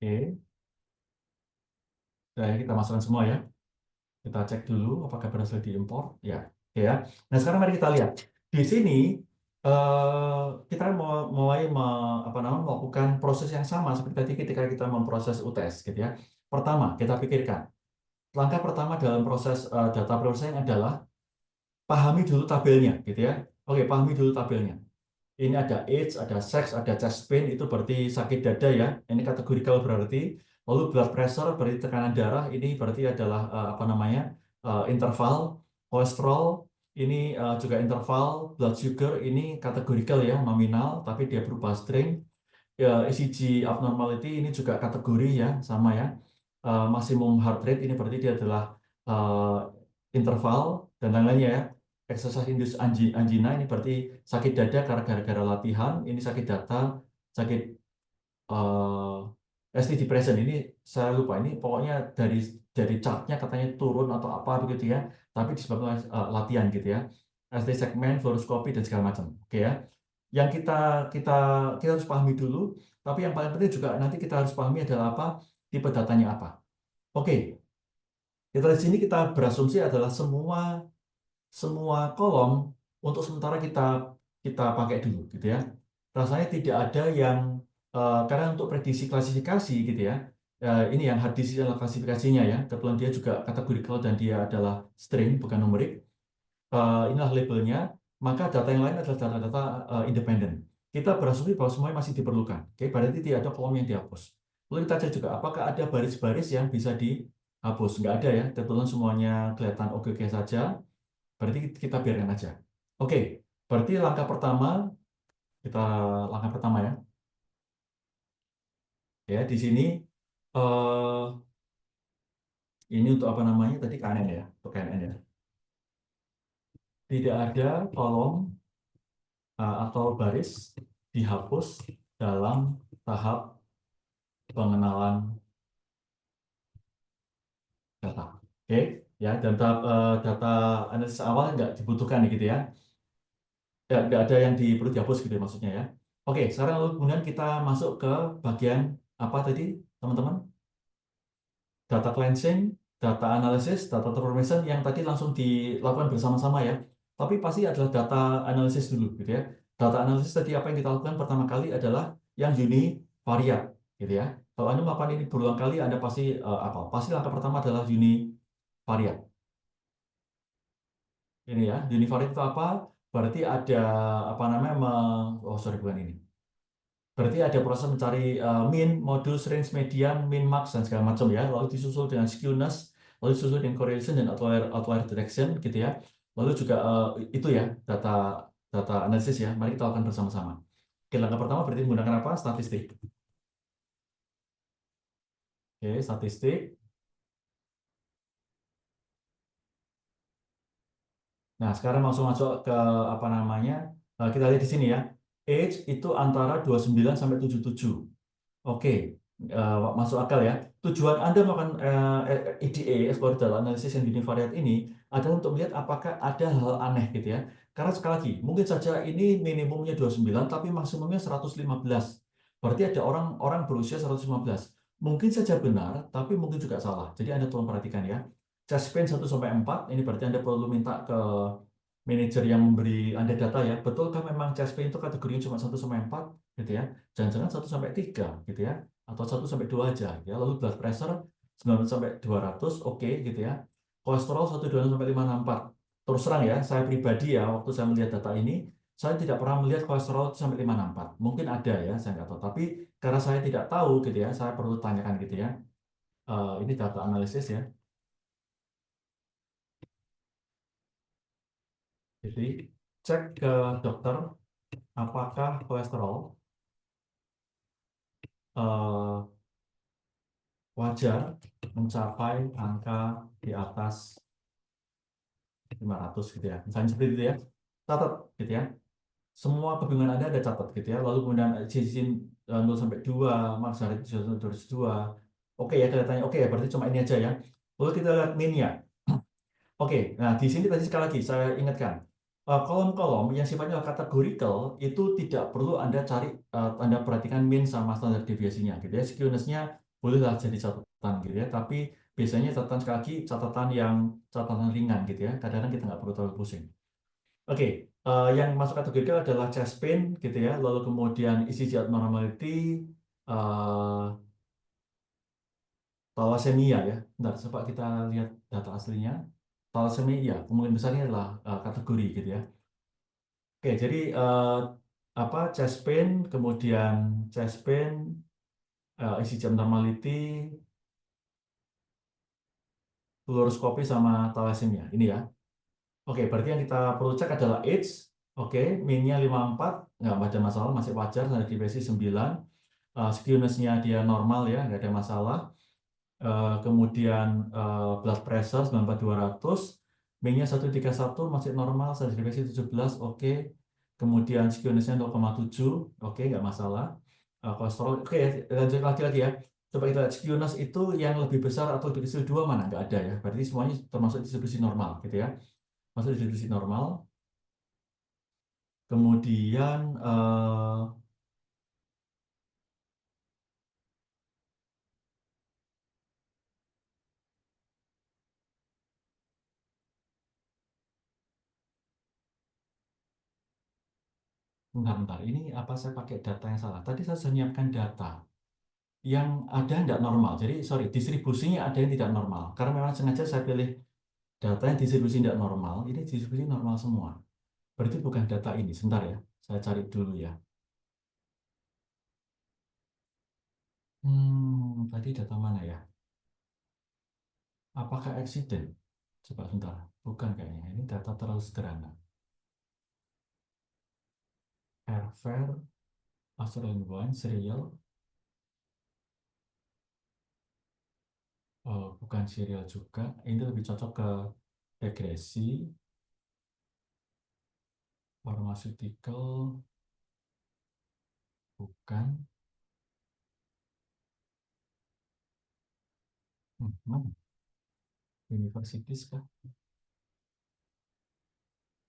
Oke, dan kita masukkan semua ya. Kita cek dulu apakah berhasil diimpor. Ya, oke ya. Nah, sekarang mari kita lihat. Di sini kita mau mulai apa namanya, melakukan proses yang sama seperti tadi ketika kita memproses UTS gitu ya. Pertama, kita pikirkan. Langkah pertama dalam proses data processing adalah pahami dulu tabelnya gitu ya. Oke, pahami dulu tabelnya. Ini ada age, ada sex, ada chest pain, itu berarti sakit dada ya. Ini kategorikal berarti. Lalu blood pressure berarti tekanan darah, ini berarti adalah apa namanya, interval. Kolesterol ini juga interval. Blood sugar ini kategorikal ya, nominal, tapi dia berubah string. Ya, ECG abnormality ini juga kategori ya, sama ya. Maximum heart rate ini berarti dia adalah eh, interval dan lain-lainnya ya. Exercise induced angina ini berarti sakit dada karena gara-gara latihan. Ini sakit data, sakit ST depression ini saya lupa, ini pokoknya dari chartnya katanya turun atau apa begitu ya, tapi disebabkan oleh latihan gitu ya. ST segmen, fluoroskopi dan segala macam. Oke ya. Yang kita kita harus pahami dulu, tapi yang paling penting juga nanti kita harus pahami adalah apa, tipe datanya apa. Oke, kita di sini kita berasumsi adalah semua semua kolom untuk sementara kita kita pakai dulu gitu ya. Rasanya tidak ada yang karena untuk prediksi klasifikasi gitu ya. Ini yang hard disk adalah klasifikasinya ya. Kebetulan dia juga kategorikal dan dia adalah string bukan numerik. Inilah labelnya. Maka data yang lain adalah data-data independen. Kita berasumsi bahwa semuanya masih diperlukan. Oke, berarti tidak ada kolom yang dihapus. Lalu kita cek juga apakah ada baris-baris yang bisa dihapus. Nggak ada ya. Kebetulan semuanya kelihatan oke-oke saja. Berarti kita biarkan aja. Oke, berarti kita langkah pertama ya. Ya, di sini eh ini untuk apa namanya tadi KNN ya, untuk KNN ya. Tidak ada kolom atau baris dihapus dalam tahap pengenalan data. Oke, ya, dan tahap data analisis awal nggak dibutuhkan gitu ya. Nggak ada yang perlu dihapus gitu ya, maksudnya ya. Oke, sekarang lalu kemudian kita masuk ke bagian apa tadi, teman-teman? Data cleansing, data analysis, data transformation yang tadi langsung dilakukan bersama-sama ya. Tapi pasti adalah data analysis dulu gitu ya. Data analysis tadi apa yang kita lakukan pertama kali adalah yang univariat gitu ya. Kalau Anda melakukan ini berulang kali, Anda pasti apa? Pasti langkah pertama adalah univariat. Ini ya, univariat itu apa? Berarti ada apa namanya? Oh sorry, bukan ini. Berarti ada proses mencari min, modus, range, median, min, max, dan segala macam ya. Lalu disusul dengan skewness, lalu disusul dengan correlation dan outlier detection gitu ya. Lalu juga itu ya data data analisis ya. Mari kita lakukan bersama-sama. Oke, langkah pertama berarti menggunakan apa? Statistik. Oke, statistik. Nah, sekarang langsung masuk ke apa namanya? Kita lihat di sini ya. Age itu antara 29 sampai 77. Oke, masuk akal ya. Tujuan Anda melakukan EDA, Exploratory Analysis yang univariate ini, adalah untuk melihat apakah ada hal aneh gitu ya. Karena sekali lagi, mungkin saja ini minimumnya 29, tapi maksimumnya 115. Berarti ada orang berusia 115. Mungkin saja benar, tapi mungkin juga salah. Jadi Anda tolong perhatikan ya. Chest pain 1-4, ini berarti Anda perlu minta ke manajer yang memberi Anda data ya. Betulkah memang chest pain itu kategorinya cuma 1-4 gitu ya? Jangan-jangan 1-3 gitu ya, atau 1-2 aja ya. Lalu blood pressure 90-200, oke gitu ya. Kolesterol 126-564. Terus terang ya, saya pribadi ya, waktu saya melihat data ini, saya tidak pernah melihat kolesterol itu sampai 564. Mungkin ada ya, saya nggak tahu. Tapi karena saya tidak tahu gitu ya, saya perlu tanyakan gitu ya. Ini data analisis ya. Jadi cek ke dokter apakah kolesterol eh, wajar mencapai angka di atas 500 gitu ya. Misalnya seperti itu ya. Catat gitu ya. Semua kebingungan Anda ada catat gitu ya. Lalu kemudian izin 0 sampai 2, maksa itu 202. Oke ya kelihatannya oke ya, berarti cuma ini aja ya. Lalu kita lihat min-nya. Oke, nah di sini tadi sekali lagi saya ingatkan, kolom-kolom yang sifatnya kategorikal itu tidak perlu Anda cari, Anda perhatikan min sama standar deviasinya gitu ya. Skewness-nya bolehlah jadi catatan gitu ya, tapi biasanya catatan sekali lagi catatan ringan gitu ya. Kadang-kadang kita nggak perlu terlalu pusing. Oke, yang masuk kategorikal adalah chest pain gitu ya, lalu kemudian ECG abnormality, eh, thalassemia ya. Bentar, coba kita lihat data aslinya. Thalassemia, ya, kemungkinan besarnya adalah kategori gitu ya. Oke, jadi apa chest pain, kemudian chest pain, ECG abnormality, fluoroskopi sama thalassemia. Ini ya. Oke, berarti yang kita perlu cek adalah age. Oke, min-nya 54, nggak ada masalah, masih wajar, standar deviasi 9. Skewness-nya dia normal ya, nggak ada masalah. Kemudian blood pressure 94/200, min-nya 131 masih normal, standar deviasi 17, oke. Kemudian skewness-nya 0,7, oke, nggak masalah. Kolesterol, oke, lanjut lagi ya. Coba kita lihat skewness itu yang lebih besar atau lebih kecil dua mana? Nggak ada ya. Berarti semuanya termasuk distribusi normal gitu ya. Masuk distribusi normal. Kemudian bentar. Ini apa saya pakai data yang salah? Tadi saya sudah menyiapkan data yang ada tidak normal. Jadi, sorry, distribusinya ada yang tidak normal. Karena memang sengaja saya pilih data yang distribusi tidak normal. Ini distribusi normal semua. Berarti bukan data ini. Sebentar ya, saya cari dulu ya. Tadi data mana ya? Apakah accident? Coba sebentar. Bukan kayaknya. Ini data terlalu sederhana. Airfare, Australian Wine, Serial. Bukan serial juga. Ini lebih cocok ke regresi, pharmaceutical, bukan. Mana? Universities kah?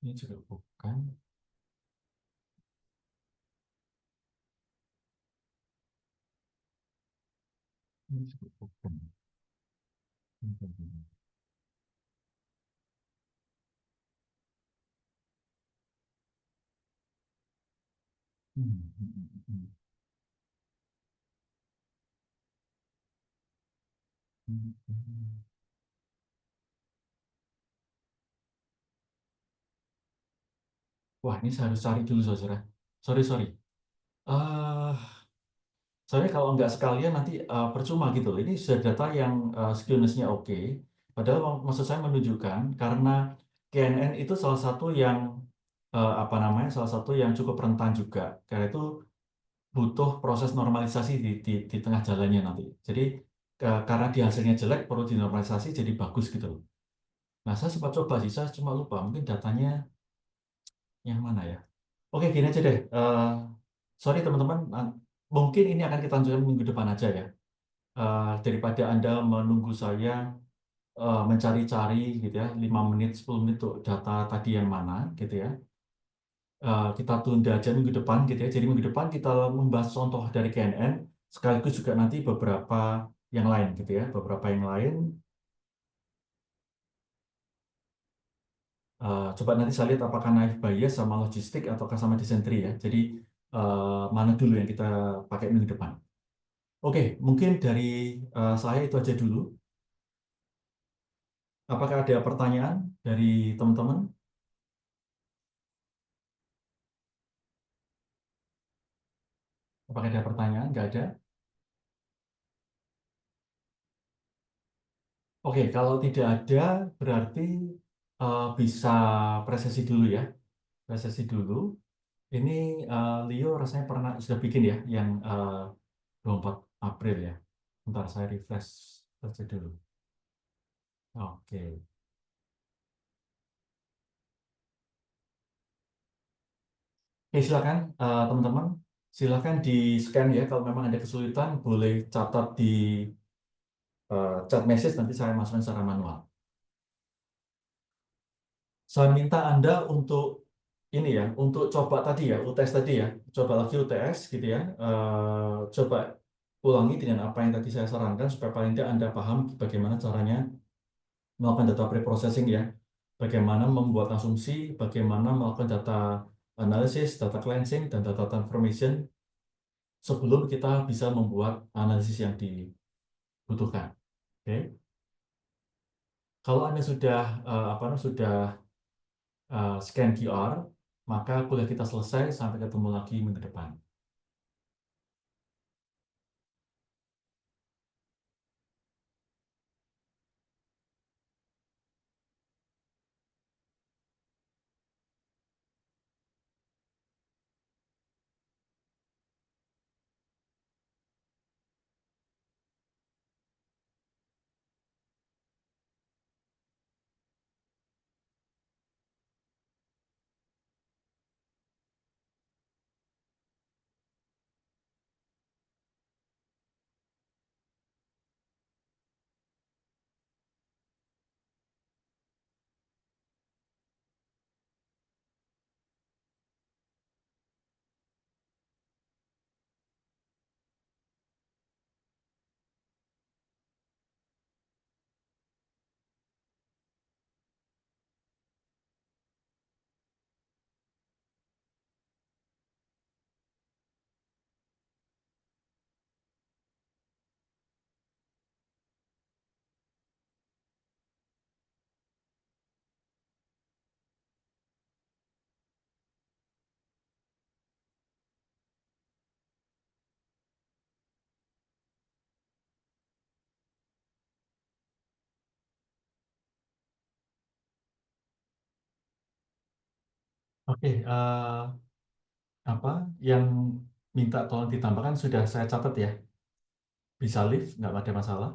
Ini juga bukan. Ini juga bukan. Wah, ini saya harus cari dulu, saudara. Sorry, sorry. eh Soalnya kalau nggak sekalian nanti percuma gitu loh. Ini sudah data yang skewness-nya oke. Padahal maksud saya menunjukkan karena KNN itu salah satu yang apa namanya, salah satu yang cukup rentan juga. Karena itu butuh proses normalisasi di tengah jalannya nanti. Jadi karena di hasilnya jelek perlu dinormalisasi jadi bagus gitu loh. Nah, saya sempat coba sih, saya cuma lupa mungkin datanya yang mana ya. Oke, gini aja deh. Sorry teman-teman, mungkin ini akan kita lanjutkan minggu depan aja ya. Daripada Anda menunggu saya mencari-cari gitu ya, 5 menit, 10 menit untuk data tadi yang mana gitu ya. Kita tunda aja minggu depan gitu ya. Jadi minggu depan kita membahas contoh dari KNN, sekaligus juga nanti beberapa yang lain gitu ya. Beberapa yang lain, coba nanti saya lihat apakah naik bias sama logistik ataukah sama disentri ya. Jadi mana dulu yang kita pakai minggu depan. Oke, mungkin dari saya itu aja dulu. Apakah ada pertanyaan dari teman-teman? Apakah ada pertanyaan? Nggak ada? Oke, kalau tidak ada berarti bisa presesi dulu ya. Presesi dulu. Ini Leo rasanya pernah sudah bikin ya yang 24 April ya. Bentar saya refresh saja dulu. Oke. Oke, silakan teman-teman. Silakan di scan ya kalau memang ada kesulitan boleh catat di chat message nanti saya masukkan secara manual. Saya minta Anda untuk ini ya, untuk coba tadi ya, UTS tadi ya, coba lagi UTS gitu ya, coba ulangi dengan apa yang tadi saya sarankan supaya paling tidak Anda paham bagaimana caranya melakukan data preprocessing ya, bagaimana membuat asumsi, bagaimana melakukan data analysis, data cleansing, dan data transformation sebelum kita bisa membuat analisis yang dibutuhkan. Oke, kalau Anda sudah sudah scan QR, maka kuliah kita selesai. Sampai ketemu lagi minggu depan. Oke, apa yang minta tolong ditambahkan sudah saya catat ya. Bisa live, nggak ada masalah.